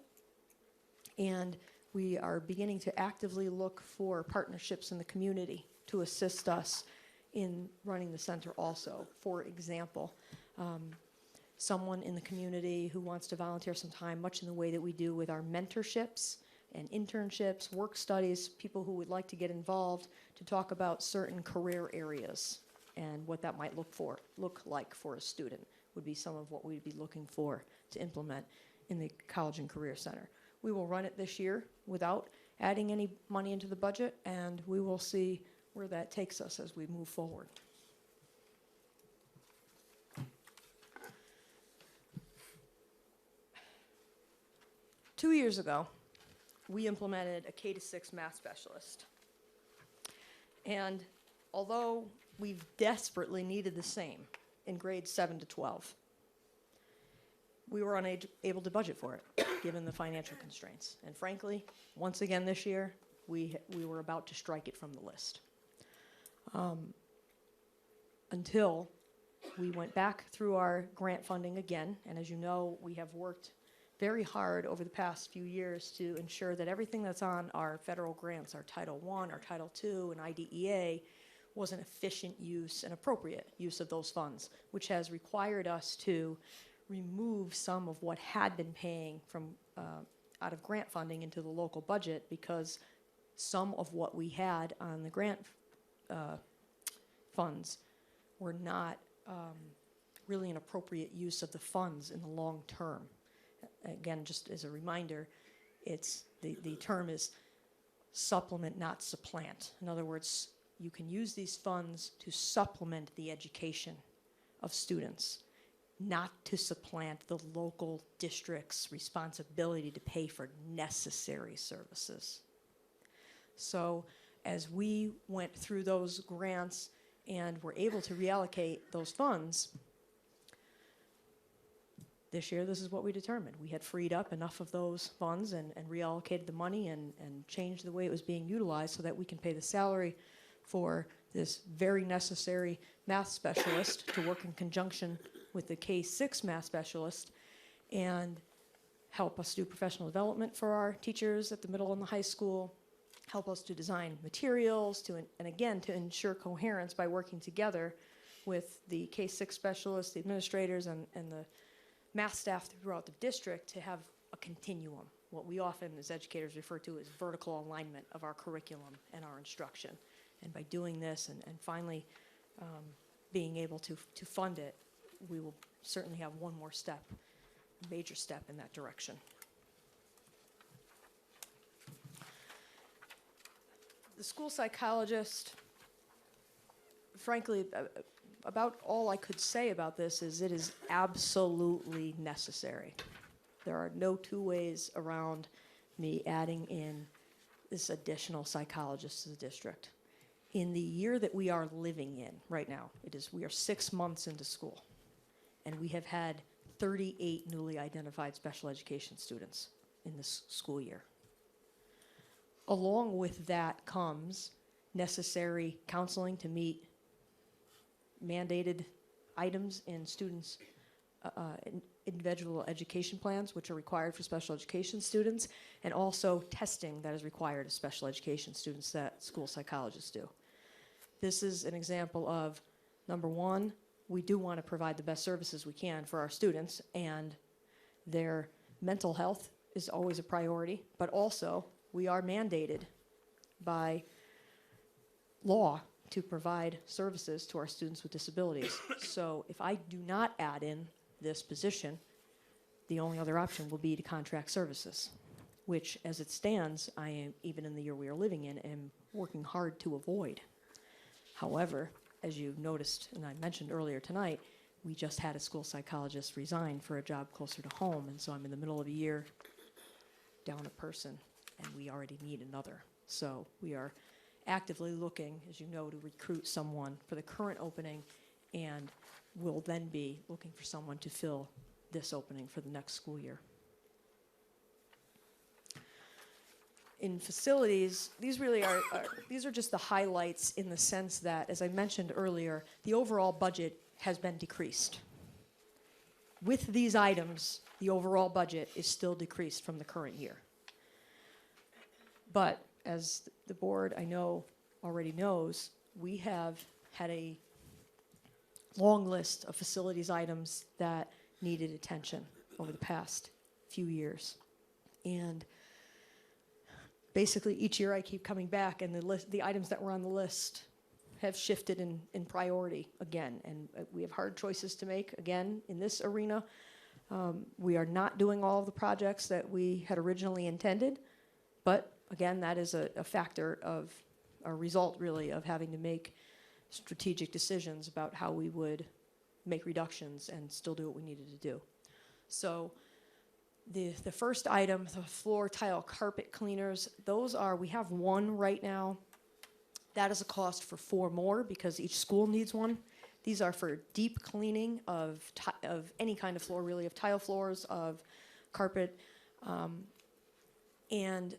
and we are beginning to actively look for partnerships in the community to assist us in running the center also. For example, someone in the community who wants to volunteer some time, much in the way that we do with our mentorships and internships, work studies, people who would like to get involved to talk about certain career areas and what that might look like for a student would be some of what we'd be looking for to implement in the College and Career Center. We will run it this year without adding any money into the budget, and we will see where that takes us as we move forward. Two years ago, we implemented a K-6 math specialist. And although we've desperately needed the same in grades 7 to 12, we were unable to budget for it, given the financial constraints. And frankly, once again this year, we were about to strike it from the list. Until we went back through our grant funding again, and as you know, we have worked very hard over the past few years to ensure that everything that's on our federal grants, our Title I, our Title II, and IDEA, was an efficient use and appropriate use of those funds, which has required us to remove some of what had been paying from out of grant funding into the local budget, because some of what we had on the grant funds were not really an appropriate use of the funds in the long term. Again, just as a reminder, it's the term is supplement, not supplant. In other words, you can use these funds to supplement the education of students, not to supplant the local district's responsibility to pay for necessary services. So as we went through those grants and were able to reallocate those funds, this year, this is what we determined. We had freed up enough of those funds and reallocated the money and changed the way it was being utilized so that we can pay the salary for this very necessary math specialist to work in conjunction with the K-6 math specialist and help us do professional development for our teachers at the middle and the high school, help us to design materials, and again, to ensure coherence by working together with the K-6 specialists, the administrators, and the math staff throughout the district to have a continuum, what we often as educators refer to as vertical alignment of our curriculum and our instruction. And by doing this and finally being able to fund it, we will certainly have one more step, major step in that direction. The school psychologist, frankly, about all I could say about this is it is absolutely necessary. There are no two ways around me adding in this additional psychologist to the district. In the year that we are living in right now, we are 6 months into school, and we have had 38 newly identified special education students in this school year. Along with that comes necessary counseling to meet mandated items in students' individual education plans, which are required for special education students, and also testing that is required of special education students that school psychologists do. This is an example of, number one, we do want to provide the best services we can for our students, and their mental health is always a priority, but also we are mandated by law to provide services to our students with disabilities. So if I do not add in this position, the only other option will be to contract services, which as it stands, I am, even in the year we are living in, am working hard to avoid. However, as you noticed and I mentioned earlier tonight, we just had a school psychologist resign for a job closer to home, and so I'm in the middle of a year down a person, and we already need another. So we are actively looking, as you know, to recruit someone for the current opening, and will then be looking for someone to fill this opening for the next school year. in facilities, these really these are just the highlights in the sense that, as I mentioned earlier, the overall budget has been decreased. With these items, the overall budget is still decreased from the current year. But as the board, I know, already knows, we have had a long list of facilities items that needed attention over the past few years. And basically, each year I keep coming back, and the items that were on the list have shifted in priority again. And we have hard choices to make again in this arena. We are not doing all of the projects that we had originally intended, but again, that is a factor of a result, really, of having to make strategic decisions about how we would make reductions and still do what we needed to do. So the first item, the floor tile carpet cleaners, we have one right now. That is a cost for 4 more because each school needs one. These are for deep cleaning of any kind of floor, really, of tile floors, of carpet. And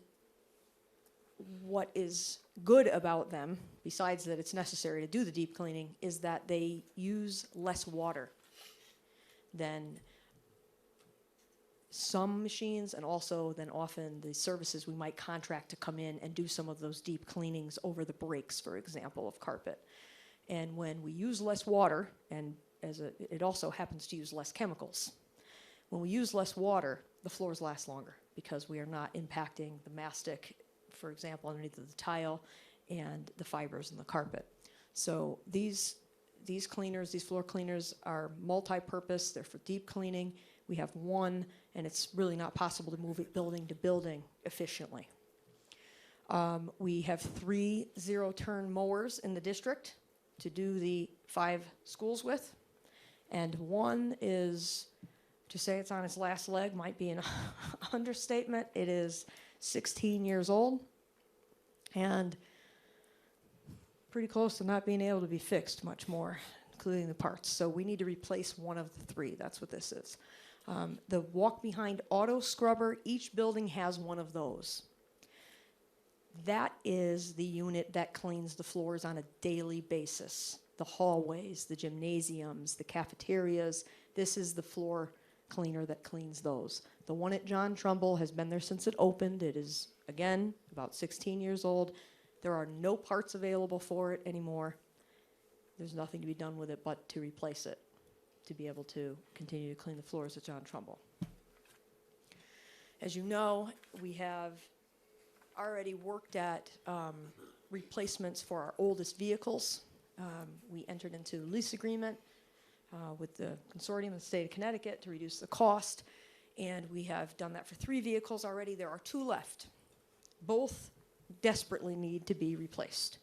what is good about them, besides that it's necessary to do the deep cleaning, is that they use less water than some machines, and also then often the services we might contract to come in and do some of those deep cleanings over the breaks, for example, of carpet. And when we use less water, and it also happens to use less chemicals, when we use less water, the floors last longer because we are not impacting the mastic, for example, underneath of the tile and the fibers in the carpet. So these cleaners, these floor cleaners, are multi-purpose. They're for deep cleaning. We have one, and it's really not possible to move it building to building efficiently. We have 3 zero-turn mowers in the district to do the 5 schools with, and one is, to say it's on its last leg might be an understatement. It is 16 years old and pretty close to not being able to be fixed much more, including the parts. So we need to replace one of the 3. That's what this is. The walk-behind auto scrubber, each building has one of those. That is the unit that cleans the floors on a daily basis. The hallways, the gymnasiums, the cafeterias. This is the floor cleaner that cleans those. The one at John Trumbull has been there since it opened. It is, again, about 16 years old. There are no parts available for it anymore. There's nothing to be done with it but to replace it, to be able to continue to clean the floors at John Trumbull. As you know, we have already worked at replacements for our oldest vehicles. We entered into a lease agreement with the consortium in the state of Connecticut to reduce the cost, and we have done that for 3 vehicles already. There are 2 left. Both desperately need to be replaced.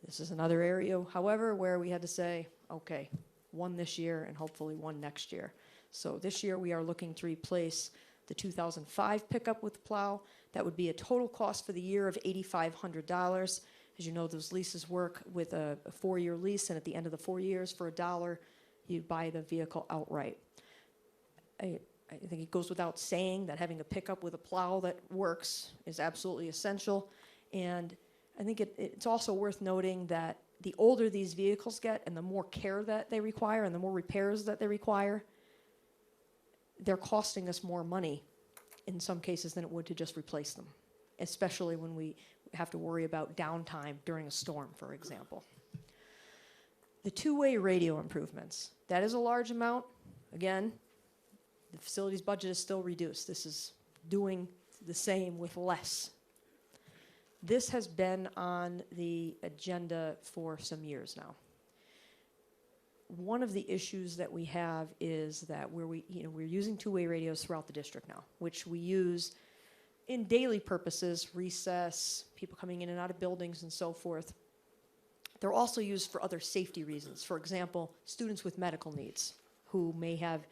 This is another area, however, where we had to say, okay, 1 this year and hopefully 1 next year. So this year we are looking to replace the 2005 pickup with plow. That would be a total cost for the year of $8,500. As you know, those leases work with a 4-year lease, and at the end of the 4 years, for $1, you buy the vehicle outright. I think it goes without saying that having a pickup with a plow that works is absolutely essential. And I think it's also worth noting that the older these vehicles get and the more care that they require and the more repairs that they require, they're costing us more money in some cases than it would to just replace them, especially when we have to worry about downtime during a storm, for example. The 2-way radio improvements, that is a large amount. Again, the facilities budget is still reduced. This is doing the same with less. This has been on the agenda for some years now. One of the issues that we have is that we're using 2-way radios throughout the district now, which we use in daily purposes, recess, people coming in and out of buildings and so forth. They're also used for other safety reasons. For example, students with medical needs who may have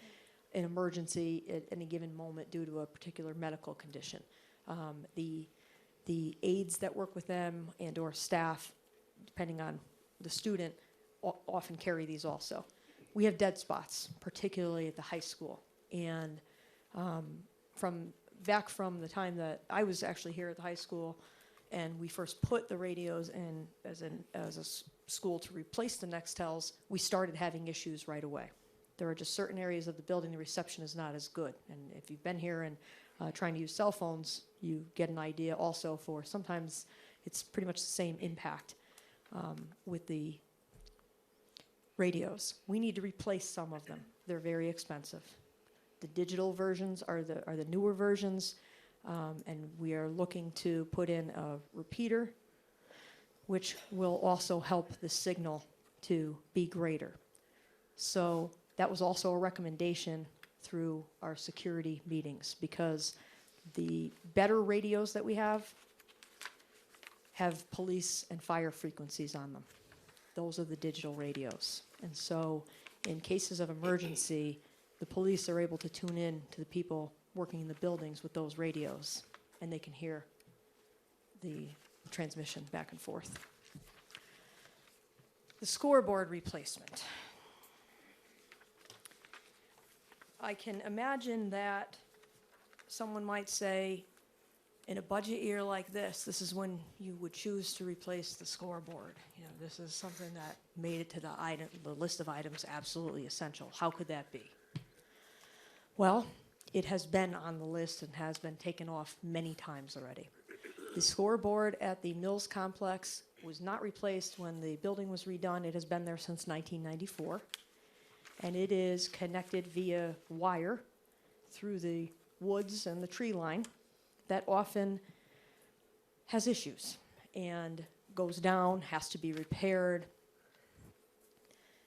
an emergency at any given moment due to a particular medical condition. The aides that work with them and or staff, depending on the student, often carry these also. We have dead spots, particularly at the high school. And from back from the time that I was actually here at the high school, and we first put the radios in as a school to replace the Nextels, we started having issues right away. There are just certain areas of the building the reception is not as good, and if you've been here and trying to use cell phones, you get an idea also for sometimes it's pretty much the same impact with the radios. We need to replace some of them. They're very expensive. The digital versions are the newer versions, and we are looking to put in a repeater, which will also help the signal to be greater. So that was also a recommendation through our security meetings, because the better radios that we have police and fire frequencies on them. Those are the digital radios. And so in cases of emergency, the police are able to tune in to the people working in the buildings with those radios, and they can hear the transmission back and forth. The scoreboard replacement. I can imagine that someone might say, in a budget year like this is when you would choose to replace the scoreboard. You know, this is something that made it to the list of items absolutely essential. How could that be? Well, it has been on the list and has been taken off many times already. The scoreboard at the Mills Complex was not replaced when the building was redone. It has been there since 1994. And it is connected via wire through the woods and the tree line that often has issues and goes down, has to be repaired.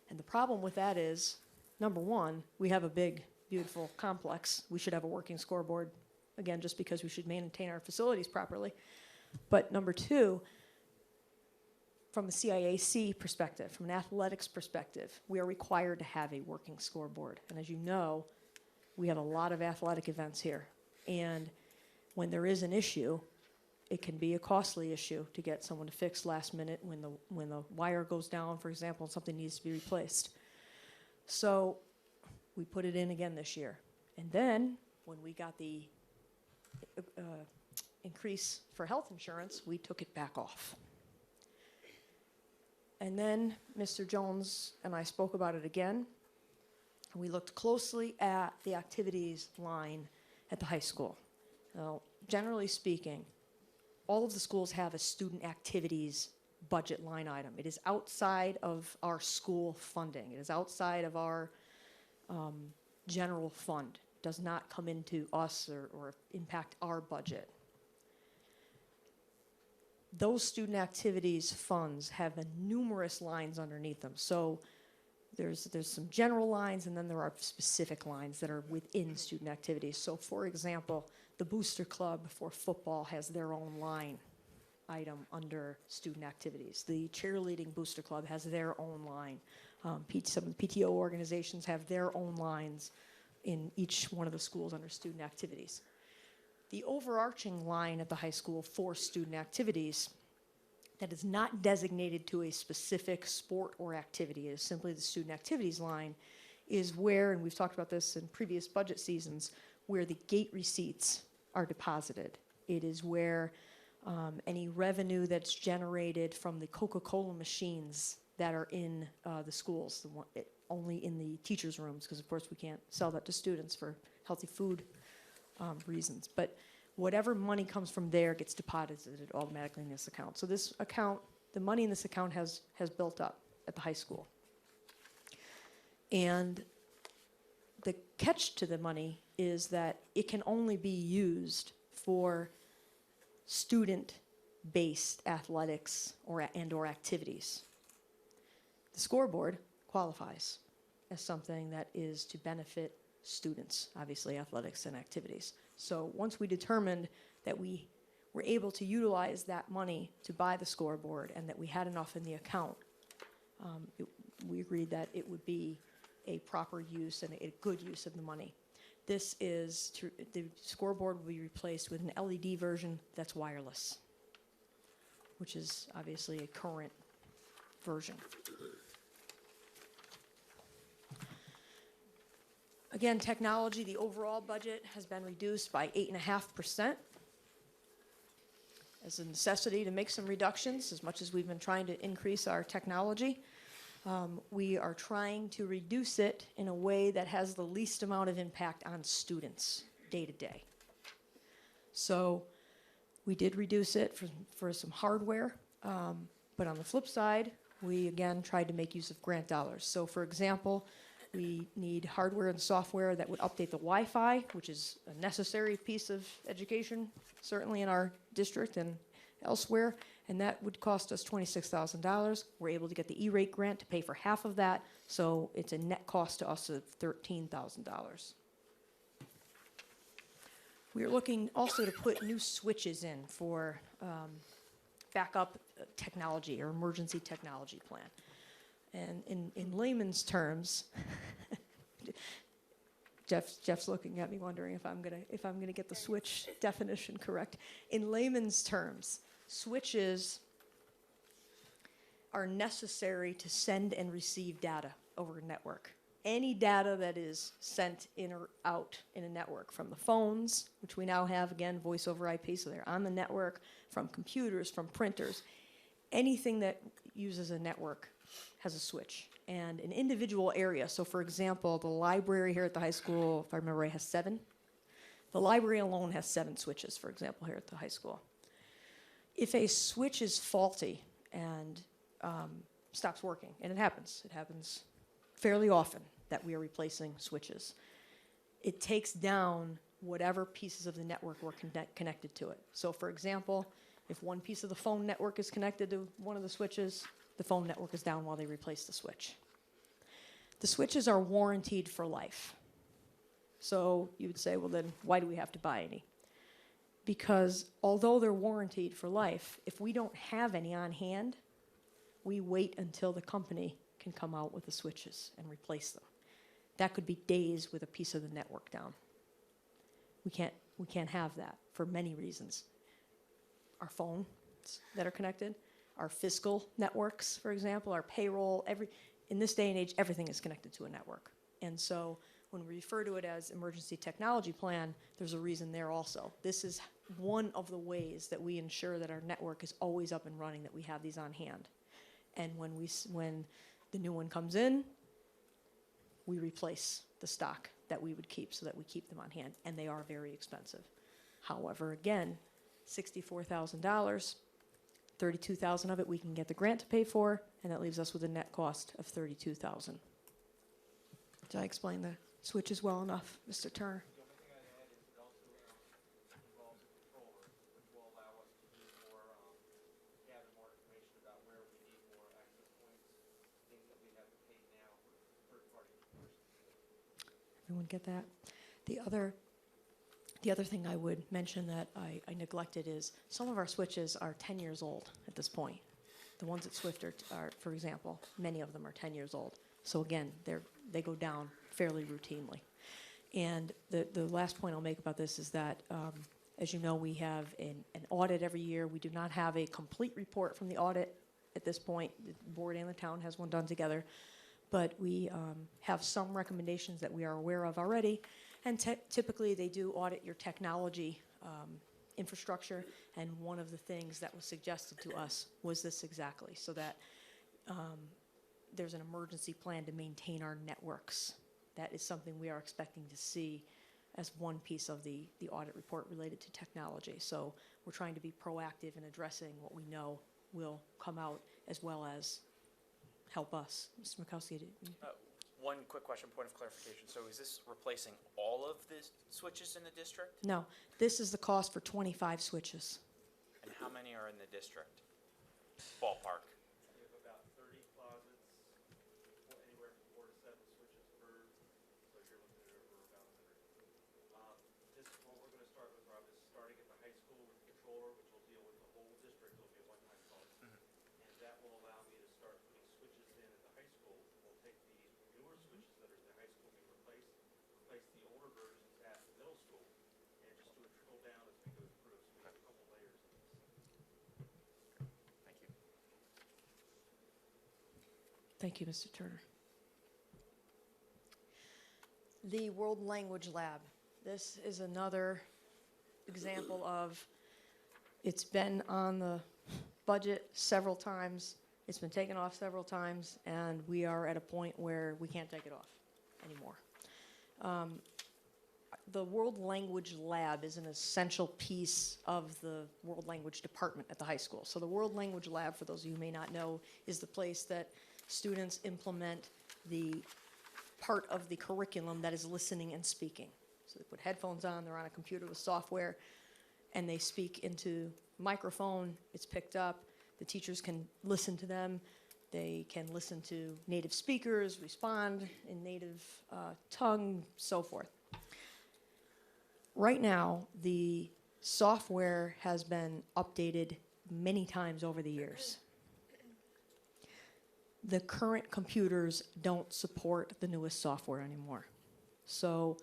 And the problem with that is, number one, we have a big, beautiful complex. We should have a working scoreboard, again, just because we should maintain our facilities properly. But number two, from a CIAC perspective, from an athletics perspective, we are required to have a working scoreboard. And as you know, we have a lot of athletic events here. And when there is an issue, it can be a costly issue to get someone to fix last minute when the wire goes down, for example, and something needs to be replaced. So we put it in again this year. And then when we got the increase for health insurance, we took it back off. And then Mr. Jones and I spoke about it again. We looked closely at the activities line at the high school. Now, generally speaking, all of the schools have a student activities budget line item. It is outside of our school funding. It is outside of our general fund. It does not come into us or impact our budget. Those student activities funds have numerous lines underneath them. So there's some general lines, and then there are specific lines that are within student activities. So for example, the Booster Club for football has their own line item under student activities. The Cheerleading Booster Club has their own line. Some of the PTO organizations have their own lines in each one of the schools under student activities. The overarching line at the high school for student activities that is not designated to a specific sport or activity, it is simply the student activities line, is where, and we've talked about this in previous budget seasons, where the gate receipts are deposited. It is where any revenue that's generated from the Coca-Cola machines that are in the schools, only in the teachers' rooms, because of course we can't sell that to students for healthy food reasons. But whatever money comes from there gets deposited automatically in this account. So this account, the money in this account has built up at the high school. And the catch to the money is that it can only be used for student-based athletics or activities. The scoreboard qualifies as something that is to benefit students, obviously athletics and activities. So once we determined that we were able to utilize that money to buy the scoreboard and that we had enough in the account, we agreed that it would be a proper use and a good use of the money. This is, the scoreboard will be replaced with an LED version that's wireless, which is obviously a current version. Again, technology, the overall budget has been reduced by 8.5%. As a necessity to make some reductions, as much as we've been trying to increase our technology. We are trying to reduce it in a way that has the least amount of impact on students day to day. So we did reduce it for some hardware, but on the flip side, we again tried to make use of grant dollars. So for example, we need hardware and software that would update the Wi-Fi, which is a necessary piece of education, certainly in our district and elsewhere, and that would cost us $26,000. We're able to get the E-rate grant to pay for half of that, so it's a net cost to us of $13,000. We are looking also to put new switches in for backup technology or emergency technology plan. And in layman's terms, Jeff's looking at me wondering if I'm gonna get the switch definition correct. In layman's terms, switches are necessary to send and receive data over a network. Any data that is sent in or out in a network, from the phones, which we now have, again, voice over IP, so they're on the network, from computers, from printers, anything that uses a network has a switch. And an individual area, so for example, the library here at the high school, if I remember right, has 7. The library alone has 7 switches, for example, here at the high school. If a switch is faulty and stops working, and it happens fairly often that we are replacing switches, it takes down whatever pieces of the network were connected to it. So for example, if one piece of the phone network is connected to one of the switches, the phone network is down while they replace the switch. The switches are warrantied for life. So you would say, well then, why do we have to buy any? Because although they're warrantied for life, if we don't have any on hand, we wait until the company can come out with the switches and replace them. That could be days with a piece of the network down. We can't have that for many reasons. Our phones that are connected, our fiscal networks, for example, our payroll, in this day and age, everything is connected to a network. And so when we refer to it as emergency technology plan, there's a reason there also. This is one of the ways that we ensure that our network is always up and running, that we have these on hand. And when the new one comes in, we replace the stock that we would keep so that we keep them on hand, and they are very expensive. However, again, $64,000, $32,000 of it we can get the grant to pay for, and that leaves us with a net cost of $32,000. Did I explain the switches well enough, Mr. Turner?
The only thing I'd add is it also involves a controller, which will allow us to do more, gather more information about where we need more access points, things that we have to pay now for third-party computers.
Everyone get that? The other thing I would mention that I neglected is some of our switches are 10 years old at this point. The ones at Swift are, for example, many of them are 10 years old. So again, they go down fairly routinely. And the last point I'll make about this is that, as you know, we have an audit every year. We do not have a complete report from the audit at this point. The board and the town has one done together. But we have some recommendations that we are aware of already. And typically, they do audit your technology infrastructure. And one of the things that was suggested to us was this exactly, so that there's an emergency plan to maintain our networks. That is something we are expecting to see as one piece of the audit report related to technology. So we're trying to be proactive in addressing what we know will come out, as well as help us. Mr. Mikowski,
One quick question, point of clarification. So is this replacing all of the switches in the district?
no, this is the cost for 25 switches.
And how many are in the district? Ballpark.
We have about 30 closets, anywhere from 4 to 7 switches per, so you're looking at over about 100. This is what we're going to start with, Rob, is starting at the high school with the controller, which will deal with the whole district. It'll be a one-time cost. And that will allow me to start putting switches in at the high school. We'll take the newer switches that are in the high school being replace the older versions at the middle school, and just do a trickle down as we go through. So we have a couple layers of this.
Thank you.
Thank you, Mr. Turner. the World Language Lab. This is another example of, it's been on the budget several times, it's been taken off several times, and we are at a point where we can't take it off anymore. The World Language Lab is an essential piece of the World Language Department at the high school. So the World Language Lab, for those of you who may not know, is the place that students implement the part of the curriculum that is listening and speaking. So they put headphones on, they're on a computer with software, and they speak into microphone, it's picked up, the teachers can listen to them, they can listen to native speakers, respond in native tongue, so forth. Right now, the software has been updated many times over the years. The current computers don't support the newest software anymore. So,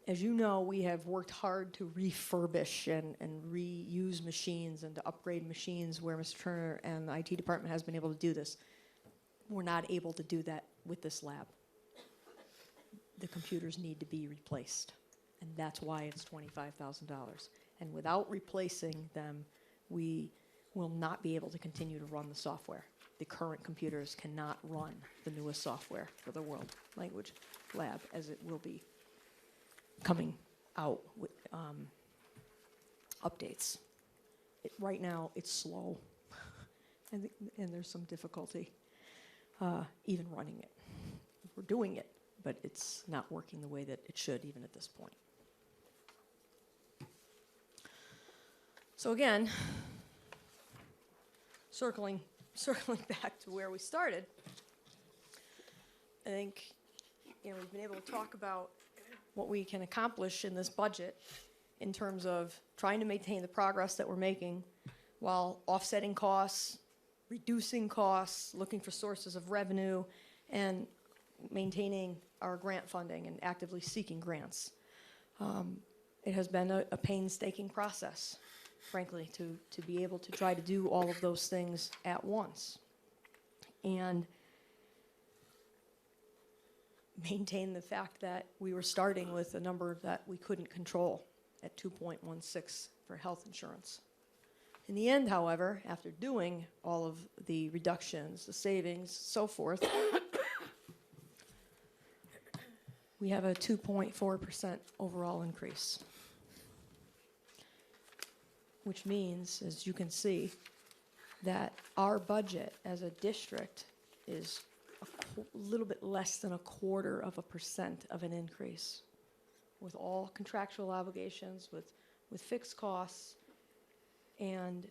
as you know, we have worked hard to refurbish and reuse machines and to upgrade machines where Mr. Turner and the IT department has been able to do this. We're not able to do that with this lab. The computers need to be replaced, and that's why it's $25,000. And without replacing them, we will not be able to continue to run the software. The current computers cannot run the newest software for the World Language Lab, as it will be coming out with updates. Right now, it's slow, and there's some difficulty even running it. We're doing it, but it's not working the way that it should, even at this point. So again, circling back to where we started, I think, we've been able to talk about what we can accomplish in this budget in terms of trying to maintain the progress that we're making while offsetting costs, reducing costs, looking for sources of revenue, and maintaining our grant funding and actively seeking grants. It has been a painstaking process, frankly, to be able to try to do all of those things at once and maintain the fact that we were starting with a number that we couldn't control at 2.16 for health insurance. In the end, however, after doing all of the reductions, the savings, so forth, we have a 2.4% overall increase, which means, as you can see, that our budget as a district is a little bit less than 0.25% of an increase, with all contractual obligations, with fixed costs, and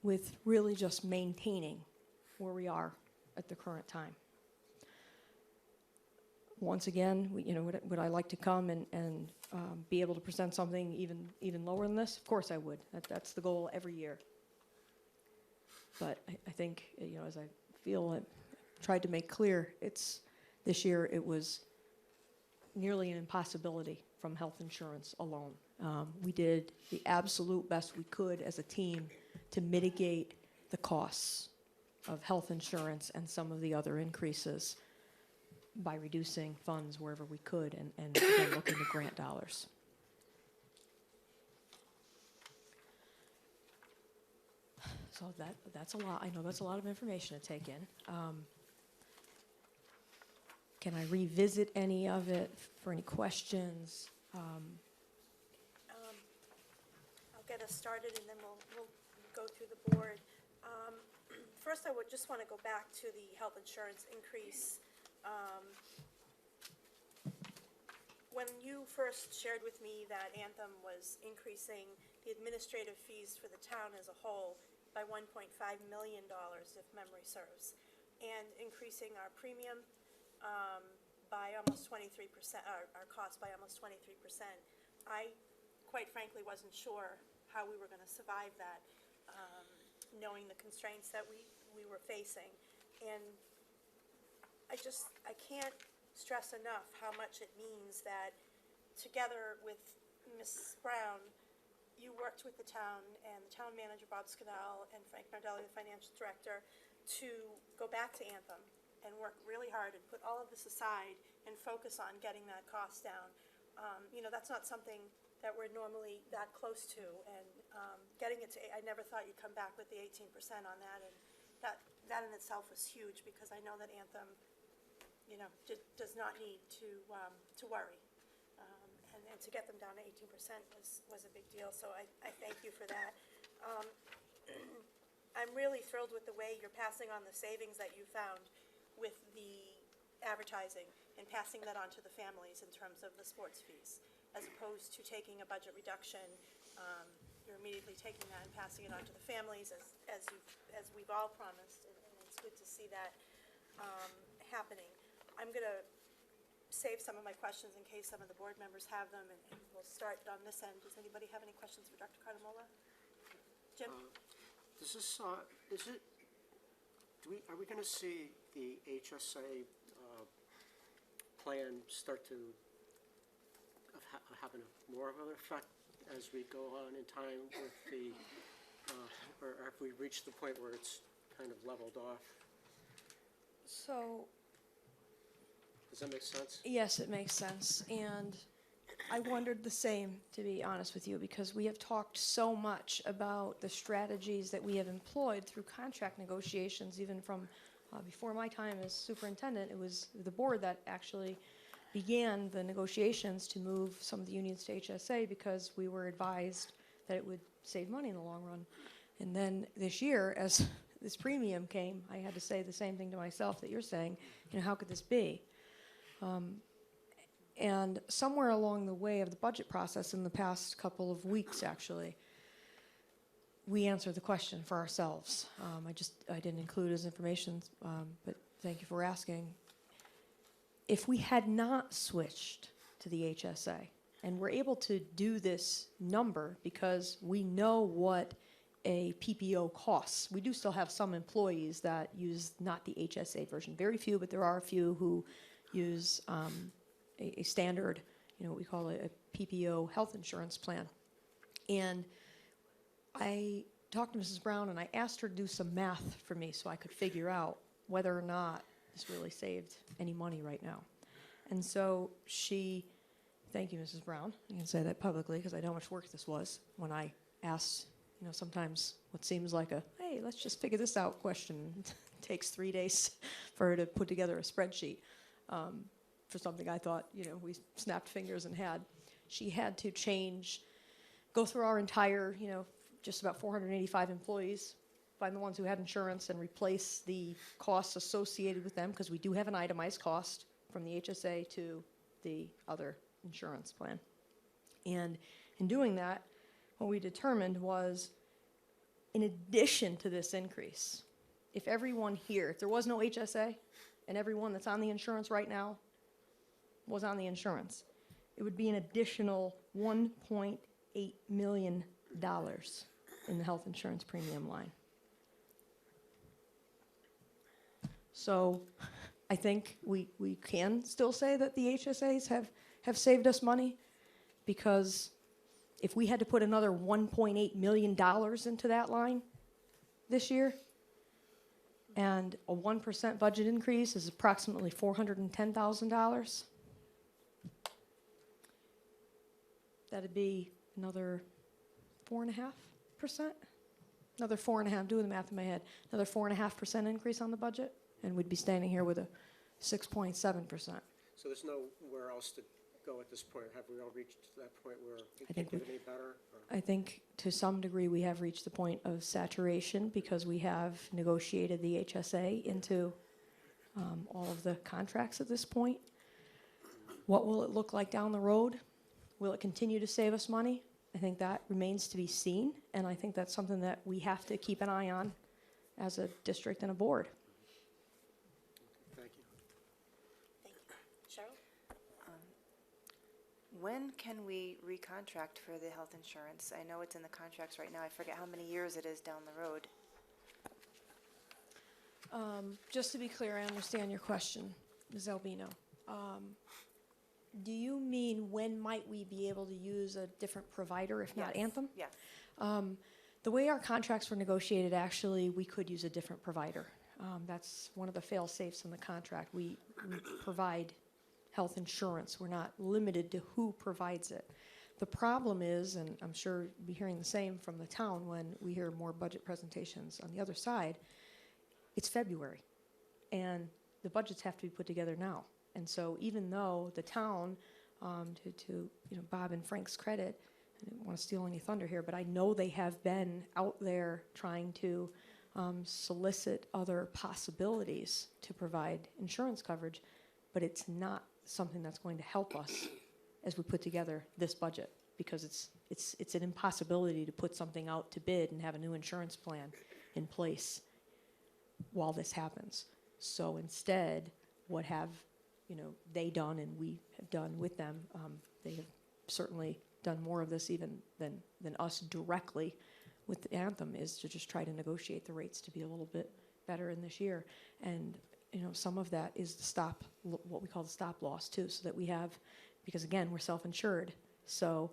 with really just maintaining where we are at the current time. Once again, would I like to come and be able to present something even lower than this? Of course I would. That's the goal every year. But I think, as I feel I tried to make clear, this year it was nearly an impossibility from health insurance alone. We did the absolute best we could as a team to mitigate the costs of health insurance and some of the other increases by reducing funds wherever we could and again, looking to grant dollars. So that's a lot. I know that's a lot of information to take in. Can I revisit any of it for any questions?
I'll get us started, and then we'll go through the board. First, I would just want to go back to the health insurance increase. When you first shared with me that Anthem was increasing the administrative fees for the town as a whole by $1.5 million, if memory serves, and increasing our premium by almost 23%, our cost by almost 23%, I quite frankly wasn't sure how we were going to survive that, knowing the constraints that we were facing. And I can't stress enough how much it means that together with Ms. Brown, you worked with the town and the town manager, Bob Scannell, and Frank Nardelli, the financial director, to go back to Anthem and work really hard and put all of this aside and focus on getting that cost down. You know, that's not something that we're normally that close to, and getting it to, I never thought you'd come back with the 18% on that, and that in itself was huge, because I know that Anthem, you know, does not need to worry. And to get them down to 18% was a big deal, so I thank you for that. I'm really thrilled with the way you're passing on the savings that you found with the advertising and passing that on to the families in terms of the sports fees, as opposed to taking a budget reduction. You're immediately taking that and passing it on to the families, as we've all promised, and it's good to see that happening. I'm going to save some of my questions in case some of the board members have them, and we'll start on this end. Does anybody have any questions for Dr. Cardamola? Jim?
Does this, are we gonna see the HSA, plan start to have more of an effect as we go on in time with the, or have we reached the point where it's kind of leveled off?
So,
Does that make sense?
yes, it makes sense. And I wondered the same, to be honest with you, because we have talked so much about the strategies that we have employed through contract negotiations, even from before my time as superintendent. It was the board that actually began the negotiations to move some of the unions to HSA, because we were advised that it would save money in the long run. And then this year, as this premium came, I had to say the same thing to myself that you're saying, you know, how could this be? And somewhere along the way of the budget process in the past couple of weeks, actually, we answered the question for ourselves. I didn't include it as information, but thank you for asking. If we had not switched to the HSA, and we're able to do this number because we know what a PPO costs. We do still have some employees that use not the HSA version. Very few, but there are a few who use a standard, you know, what we call a PPO health insurance plan. And I talked to Mrs. Brown, and I asked her to do some math for me so I could figure out whether or not this really saved any money right now. And so she, thank you, Mrs. Brown, I can say that publicly because I know how much work this was when I asked, you know, sometimes what seems like a, hey, let's just figure this out question takes 3 days for her to put together a spreadsheet. For something I thought, you know, we snapped fingers and had. She had to go through our entire, you know, just about 485 employees, find the ones who had insurance and replace the costs associated with them, because we do have an itemized cost from the HSA to the other insurance plan. And in doing that, what we determined was, in addition to this increase, if everyone here, if there was no HSA, and everyone that's on the insurance right now was on the insurance, it would be an additional $1.8 million in the health insurance premium line. So I think we can still say that the HSAs have saved us money, because if we had to put another $1.8 million into that line this year, and a 1% budget increase is approximately $410,000. That'd be another 4.5%? Another 4.5%, doing the math in my head, another 4.5% increase on the budget, and we'd be standing here with a 6.7%.
So there's nowhere else to go at this point? Have we all reached that point where
I
it
think
can't get any better?
I think to some degree we have reached the point of saturation, because we have negotiated the HSA into all of the contracts at this point. What will it look like down the road? Will it continue to save us money? I think that remains to be seen, and I think that's something that we have to keep an eye on as a district and a board.
Thank you.
Thank you. Cheryl?
When can we recontract for the health insurance? I know it's in the contracts right now. I forget how many years it is down the road.
Just to be clear, I understand your question, Ms. Albino. Do you mean when might we be able to use a different provider, if not
Yes.
Anthem?
Yes.
The way our contracts were negotiated, actually, we could use a different provider. That's one of the fail-safes in the contract. We provide health insurance. We're not limited to who provides it. The problem is, and I'm sure you'll be hearing the same from the town when we hear more budget presentations on the other side, it's February, and the budgets have to be put together now. And so even though the town, to Bob and Frank's credit, I didn't want to steal any thunder here, but I know they have been out there trying to solicit other possibilities to provide insurance coverage, but it's not something that's going to help us as we put together this budget, because it's an impossibility to put something out to bid and have a new insurance plan in place while this happens. So instead, what have they done and we have done with them? They have certainly done more of this even than us directly with the Anthem, is to just try to negotiate the rates to be a little bit better in this year. And some of that is what we call the stop loss too, so that we have, because again, we're self-insured, so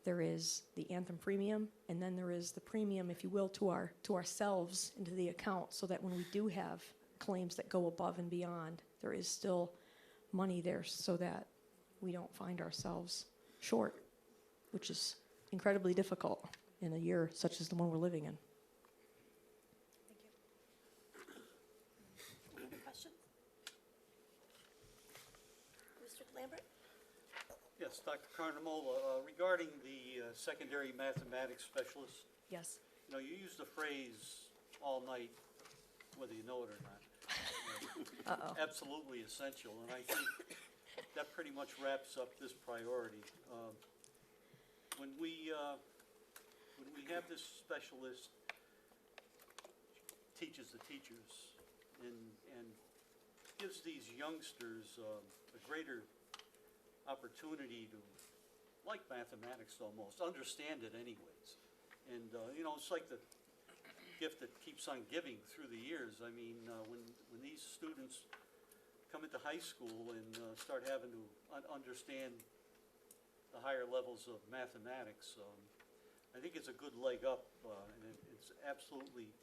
there is the Anthem premium, and then there is the premium, if you will, to ourselves into the account, so that when we do have claims that go above and beyond, there is still money there so that we don't find ourselves short, which is incredibly difficult in a year such as the one we're living in.
Any other questions? Mr. Lambert?
Yes, Dr. Carnamola, regarding the secondary mathematics specialist,
Yes.
you used the phrase all night, whether you know it or not.
Uh-oh.
Absolutely essential, and I think that pretty much wraps up this priority. When we have this specialist teaches the teachers and gives these youngsters a greater opportunity to, like mathematics almost, understand it anyways. And, it's like the gift that keeps on giving through the years. I mean, when these students come into high school and start having to understand the higher levels of mathematics, I think it's a good leg up, and it's absolutely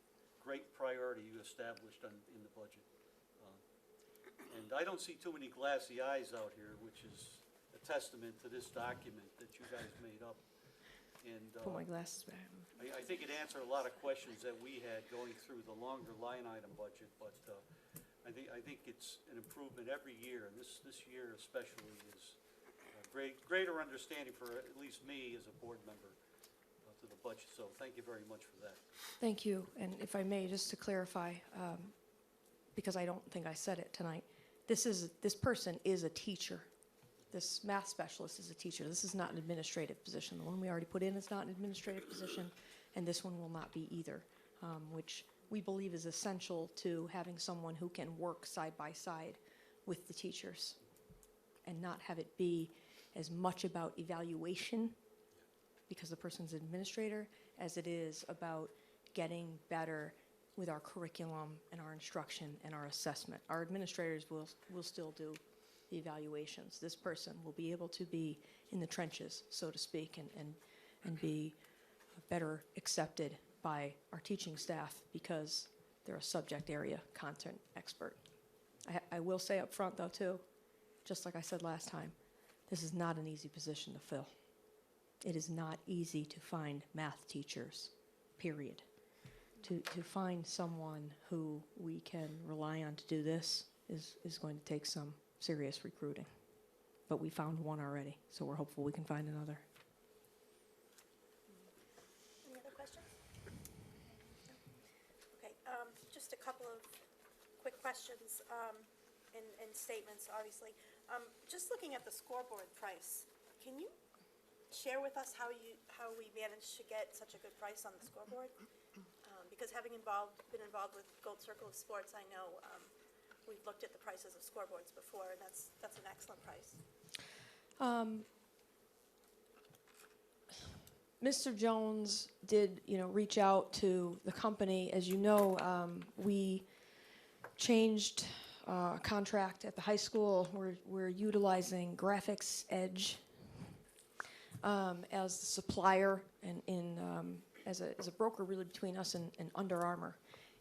great priority you established in the budget. And I don't see too many glassy eyes out here, which is a testament to this document that you guys made up. And
Put my glasses back.
I think it answered a lot of questions that we had going through the longer line item budget, but I think it's an improvement every year, and this year especially is greater understanding for at least me as a board member to the budget. So thank you very much for that.
Thank you, and if I may, just to clarify, because I don't think I said it tonight, this person is a teacher. This math specialist is a teacher. This is not an administrative position. The one we already put in is not an administrative position, and this one will not be either, which we believe is essential to having someone who can work side by side with the teachers and not have it be as much about evaluation, because the person's an administrator, as it is about getting better with our curriculum and our instruction and our assessment. Our administrators will still do the evaluations. This person will be able to be in the trenches, so to speak, and be better accepted by our teaching staff because they're a subject area content expert. I will say up front, though, too, just like I said last time, this is not an easy position to fill. It is not easy to find math teachers, period. To find someone who we can rely on to do this is going to take some serious recruiting. But we found one already, so we're hopeful we can find another.
Any other questions? Okay, just a couple of quick questions and statements, obviously. Just looking at the scoreboard price, can you share with us how we managed to get such a good price on the scoreboard? Because having been involved with Gold Circle of Sports, I know we've looked at the prices of scoreboards before, and that's an excellent price.
Mr. Jones did, reach out to the company. As you know, we changed a contract at the high school. We're utilizing Graphics Edge as the supplier and as a broker really between us and Under Armour.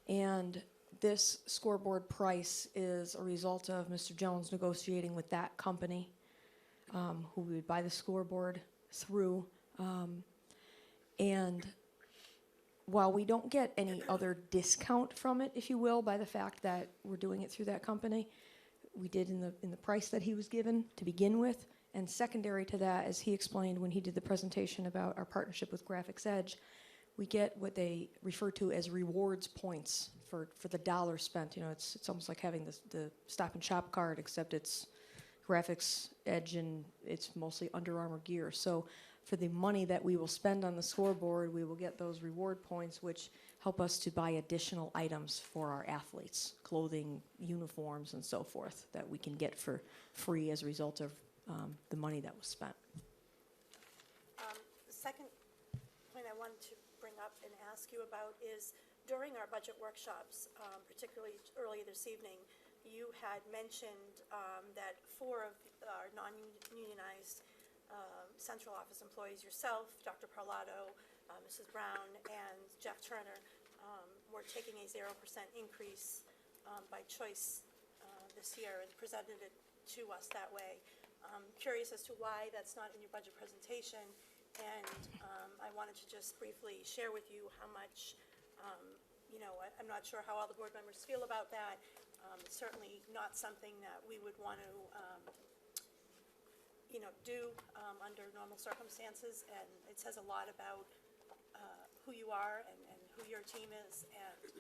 And this scoreboard price is a result of Mr. Jones negotiating with that company, who we would buy the scoreboard through. And while we don't get any other discount from it, if you will, by the fact that we're doing it through that company, we did in the price that he was given to begin with. And secondary to that, as he explained when he did the presentation about our partnership with Graphics Edge, we get what they refer to as rewards points for the dollar spent. You know, it's almost like having the Stop and Shop card, except it's Graphics Edge and it's mostly Under Armour gear. So for the money that we will spend on the scoreboard, we will get those reward points, which help us to buy additional items for our athletes, clothing, uniforms, and so forth, that we can get for free as a result of the money that was spent.
The second point I wanted to bring up and ask you about is, during our budget workshops, particularly earlier this evening, you had mentioned that 4 of our non-unionized central office employees, yourself, Dr. Parlato, Mrs. Brown, and Jeff Turner, were taking a 0% increase by choice this year and presented it to us that way. Curious as to why that's not in your budget presentation, and I wanted to just briefly share with you how much, I'm not sure how all the board members feel about that. It's certainly not something that we would want to do under normal circumstances, and it says a lot about who you are and who your team is, and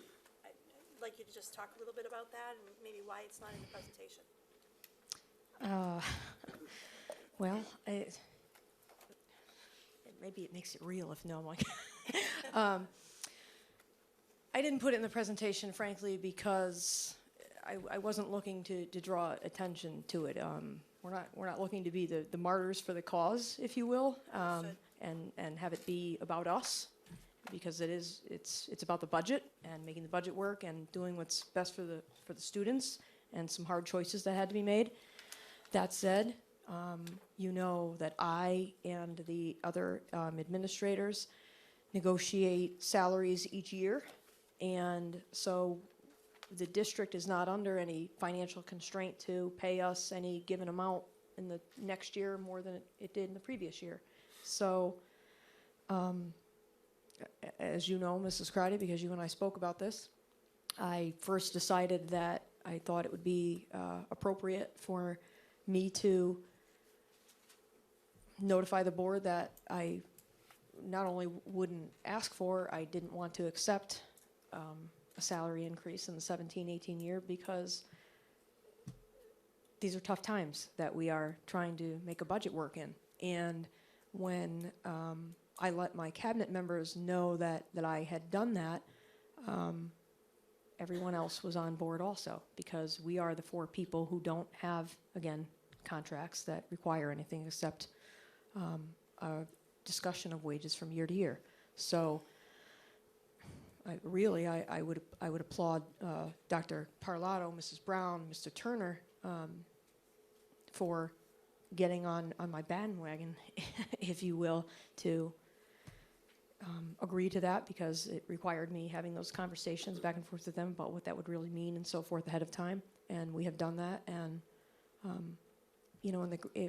I'd like you to just talk a little bit about that and maybe why it's not in the presentation.
Well, maybe it makes it real if no one. I didn't put it in the presentation, frankly, because I wasn't looking to draw attention to it. We're not looking to be the martyrs for the cause, if you will, and have it be about us, because it's about the budget and making the budget work and doing what's best for the students, and some hard choices that had to be made. That said, you know that I and the other administrators negotiate salaries each year, and so the district is not under any financial constraint to pay us any given amount in the next year more than it did in the previous year. So, as you know, Mrs. Crotty, because you and I spoke about this, I first decided that I thought it would be appropriate for me to notify the board that I not only wouldn't ask for, I didn't want to accept a salary increase in the 17-18 year, because these are tough times that we are trying to make a budget work in. And when I let my cabinet members know that I had done that, everyone else was on board also, because we are the 4 people who don't have, again, contracts that require anything except a discussion of wages from year to year. So I would applaud Dr. Parlato, Mrs. Brown, Mr. Turner for getting on my bandwagon, if you will, to agree to that, because it required me having those conversations back and forth with them about what that would really mean and so forth ahead of time. And we have done that. And,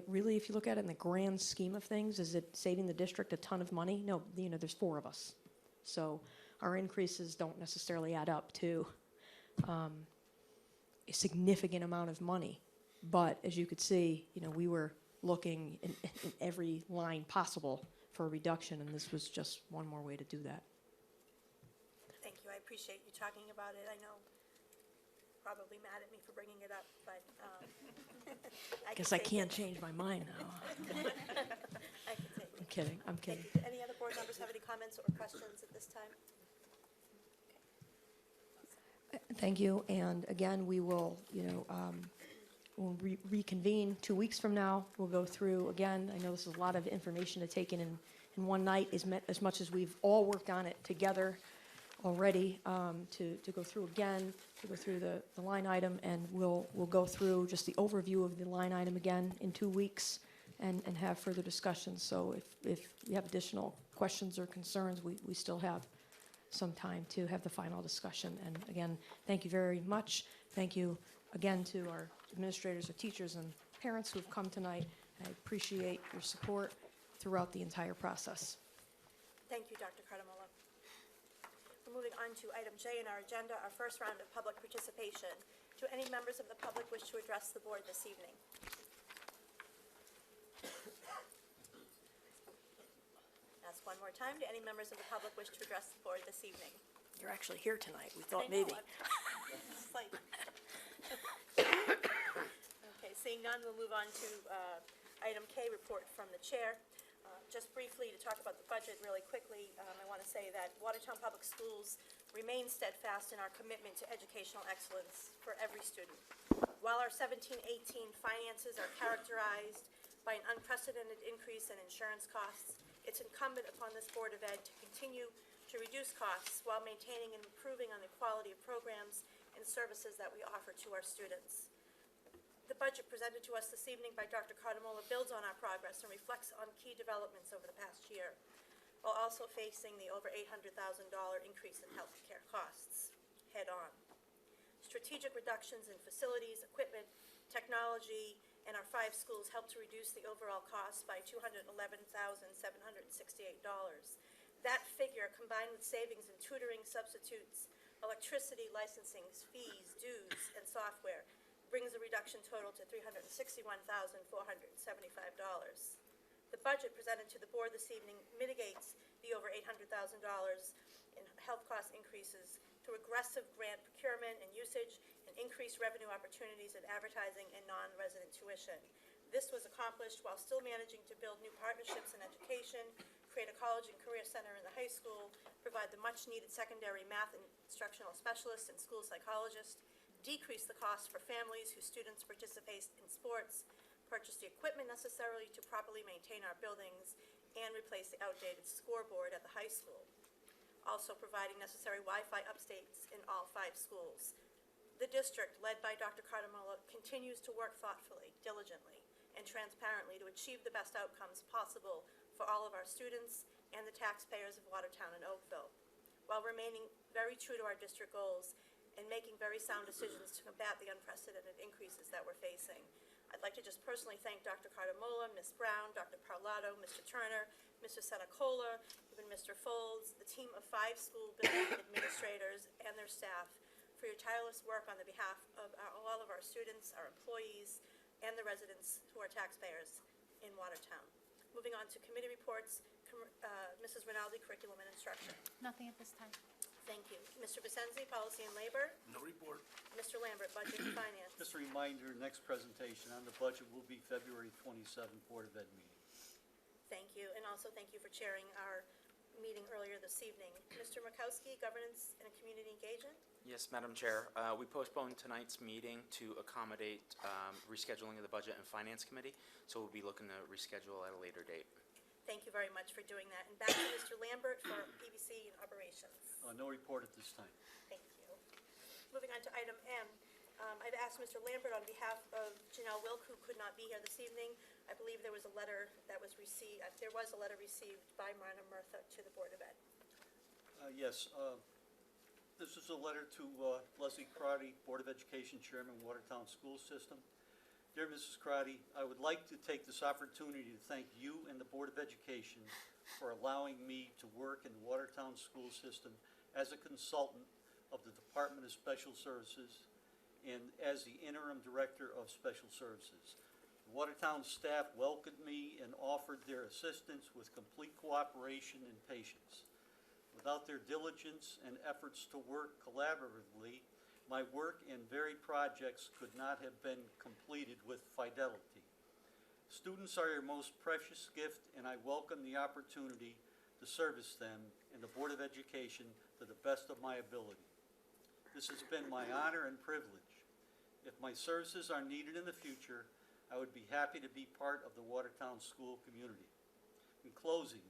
really, if you look at it in the grand scheme of things, is it saving the district a ton of money? No, there's 4 of us. So our increases don't necessarily add up to a significant amount of money. But as you could see, we were looking in every line possible for a reduction, and this was just one more way to do that.
Thank you. I appreciate you talking about it. I know you're probably mad at me for bringing it up, but
I guess I can't change my mind now.
I can take it.
I'm kidding. I'm kidding.
Thank you. Any other board members have any comments or questions at this time?
Thank you. And again, we will, we'll reconvene 2 weeks from now. We'll go through again. I know this is a lot of information to take in one night, as much as we've all worked on it together already, to go through again, to go through the line item, and we'll go through just the overview of the line item again in 2 weeks and have further discussions. So if you have additional questions or concerns, we still have some time to have the final discussion. And again, thank you very much. Thank you again to our administrators, our teachers, and parents who have come tonight. I appreciate your support throughout the entire process.
Thank you, Dr. Cardamola. We're moving on to item J in our agenda, our first round of public participation. Do any members of the public wish to address the board this evening? Ask one more time. Do any members of the public wish to address the board this evening?
You're actually here tonight. We thought
I know,
maybe.
It's like- Okay, seeing none, we'll move on to item K, report from the chair. Just briefly, to talk about the budget really quickly, I want to say that Watertown Public Schools remain steadfast in our commitment to educational excellence for every student. While our 17-18 finances are characterized by an unprecedented increase in insurance costs, it's incumbent upon this Board of Ed to continue to reduce costs while maintaining and improving on the quality of programs and services that we offer to our students. The budget presented to us this evening by Dr. Cardamola builds on our progress and reflects on key developments over the past year, while also facing the over $800,000 increase in health care costs head-on. Strategic reductions in facilities, equipment, technology, and our 5 schools helped to reduce the overall cost by $211,768. That figure, combined with savings in tutoring, substitutes, electricity, licensing, fees, dues, and software, brings the reduction total to $361,475. The budget presented to the board this evening mitigates the over $800,000 in health cost increases through aggressive grant procurement and usage and increased revenue opportunities in advertising and non-resident tuition. This was accomplished while still managing to build new partnerships in education, create a college and career center in the high school, provide the much-needed secondary math instructional specialist and school psychologist, decrease the cost for families whose students participate in sports, purchase the equipment necessary to properly maintain our buildings, and replace the outdated scoreboard at the high school. Also providing necessary Wi-Fi updates in all 5 schools. The district, led by Dr. Cardamola, continues to work thoughtfully, diligently, and transparently to achieve the best outcomes possible for all of our students and the taxpayers of Watertown and Oakville, while remaining very true to our district goals and making very sound decisions to combat the unprecedented increases that we're facing. I'd like to just personally thank Dr. Cardamola, Ms. Brown, Dr. Parlato, Mr. Turner, Mr. Senacola, even Mr. Folds, the team of 5 school building administrators and their staff for your tireless work on the behalf of all of our students, our employees, and the residents who are taxpayers in Watertown. Moving on to committee reports, Mrs. Rinaldi, Curriculum and Instruction.
Nothing at this time.
Thank you. Mr. Besenzi, Policy and Labor.
No report.
Mr. Lambert, Budget and Finance.
Just a reminder, next presentation on the budget will be February 27th Board of Ed meeting.
Thank you, and also thank you for chairing our meeting earlier this evening. Mr. Murkowski, Governance and Community Engagement.
Yes, Madam Chair. We postponed tonight's meeting to accommodate rescheduling of the Budget and Finance Committee, so we'll be looking to reschedule at a later date.
Thank you very much for doing that. And back to Mr. Lambert for PBC and Operations.
No report at this time.
Thank you. Moving on to item M, I've asked Mr. Lambert on behalf of Janelle Wilk, who could not be here this evening. I believe there was a letter that was received, there was a letter received by Marna Murtha to the Board of Ed.
Yes, this is a letter to Leslie Crotty, Board of Education Chairman, Watertown School System. Dear Mrs. Crotty, I would like to take this opportunity to thank you and the Board of Education for allowing me to work in the Watertown School System as a consultant of the Department of Special Services and as the interim director of Special Services. The Watertown staff welcomed me and offered their assistance with complete cooperation and patience. Without their diligence and efforts to work collaboratively, my work and varied projects could not have been completed with fidelity. Students are your most precious gift, and I welcome the opportunity to service them and the Board of Education to the best of my ability. This has been my honor and privilege. If my services are needed in the future, I would be happy to be part of the Watertown school community. In closing,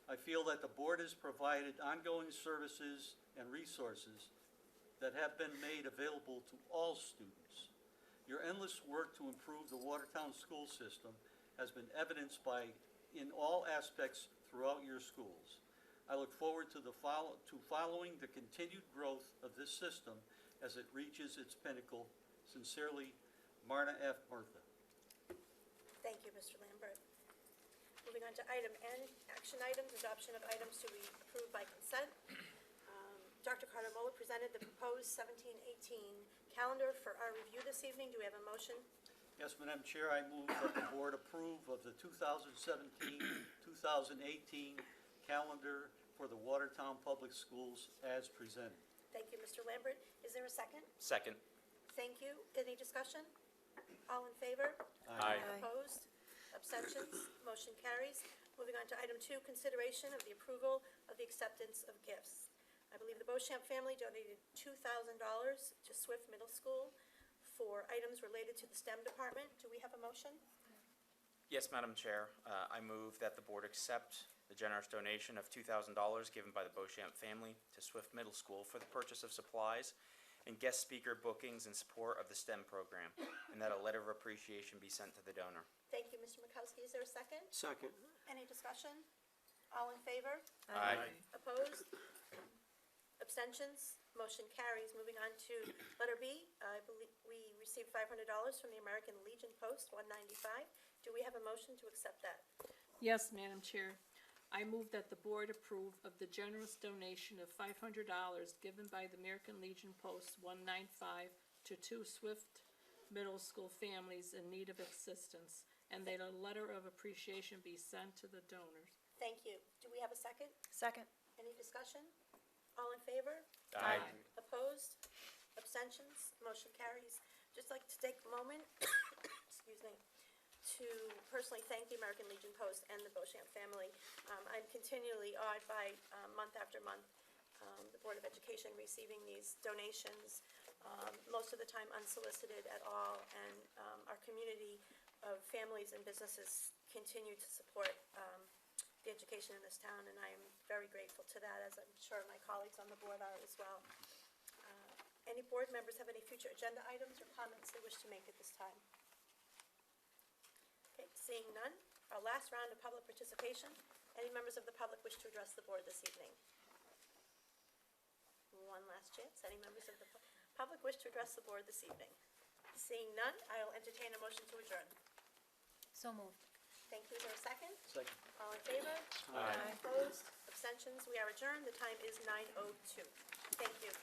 I feel that the board has provided ongoing services and resources that have been made available to all students. Your endless work to improve the Watertown school system has been evidenced in all aspects throughout your schools. I look forward to following the continued growth of this system as it reaches its pinnacle. Sincerely, Marna F. Murtha.
Thank you, Mr. Lambert. Moving on to item N, action items, adoption of items to be approved by consent. Dr. Carter-Moeller presented the proposed 17-18 calendar for our review this evening. Do we have a motion?
Yes, Madam Chair, I move that the board approve of the 2017-2018 calendar for the Watertown Public Schools as presented.
Thank you, Mr. Lambert. Is there a second?
Second.
Thank you. Any discussion? All in favor?
Aye.
Opposed? Abstentions? Motion carries. Moving on to item 2, consideration of the approval of the acceptance of gifts. I believe the Beauchamp family donated $2,000 to Swift Middle School for items related to the STEM department. Do we have a motion?
Yes, Madam Chair. I move that the board accept the generous donation of $2,000 given by the Beauchamp family to Swift Middle School for the purchase of supplies and guest speaker bookings in support of the STEM program, and that a letter of appreciation be sent to the donor.
Thank you, Mr. Makowski. Is there a second?
Second.
Any discussion? All in favor?
Aye.
Opposed? Abstentions? Motion carries. Moving on to letter B, I believe we received $500 from the American Legion Post 195. Do we have a motion to accept that?
Yes, Madam Chair. I move that the board approve of the generous donation of $500 given by the American Legion Post 195 to 2 Swift Middle School families in need of assistance, and that a letter of appreciation be sent to the donors.
Thank you. Do we have a second?
Second.
Any discussion? All in favor?
Aye.
Opposed? Abstentions? Motion carries. Just like to take a moment, excuse me, to personally thank the American Legion Post and the Beauchamp family. I'm continually awed by, month after month, the Board of Education receiving these donations, most of the time unsolicited at all, and our community of families and businesses continue to support the education in this town, and I am very grateful to that, as I'm sure my colleagues on the board are as well. Any board members have any future agenda items or comments they wish to make at this time? Okay, seeing none, our last round of public participation. Any members of the public wish to address the board this evening? One last chance. Any members of the public wish to address the board this evening? Seeing none, I will entertain a motion to adjourn.
So moved.
Thank you. Is there a second?
Second.
All in favor?
Aye.
Opposed? Abstentions? We are adjourned. The time is 9:02. Thank you.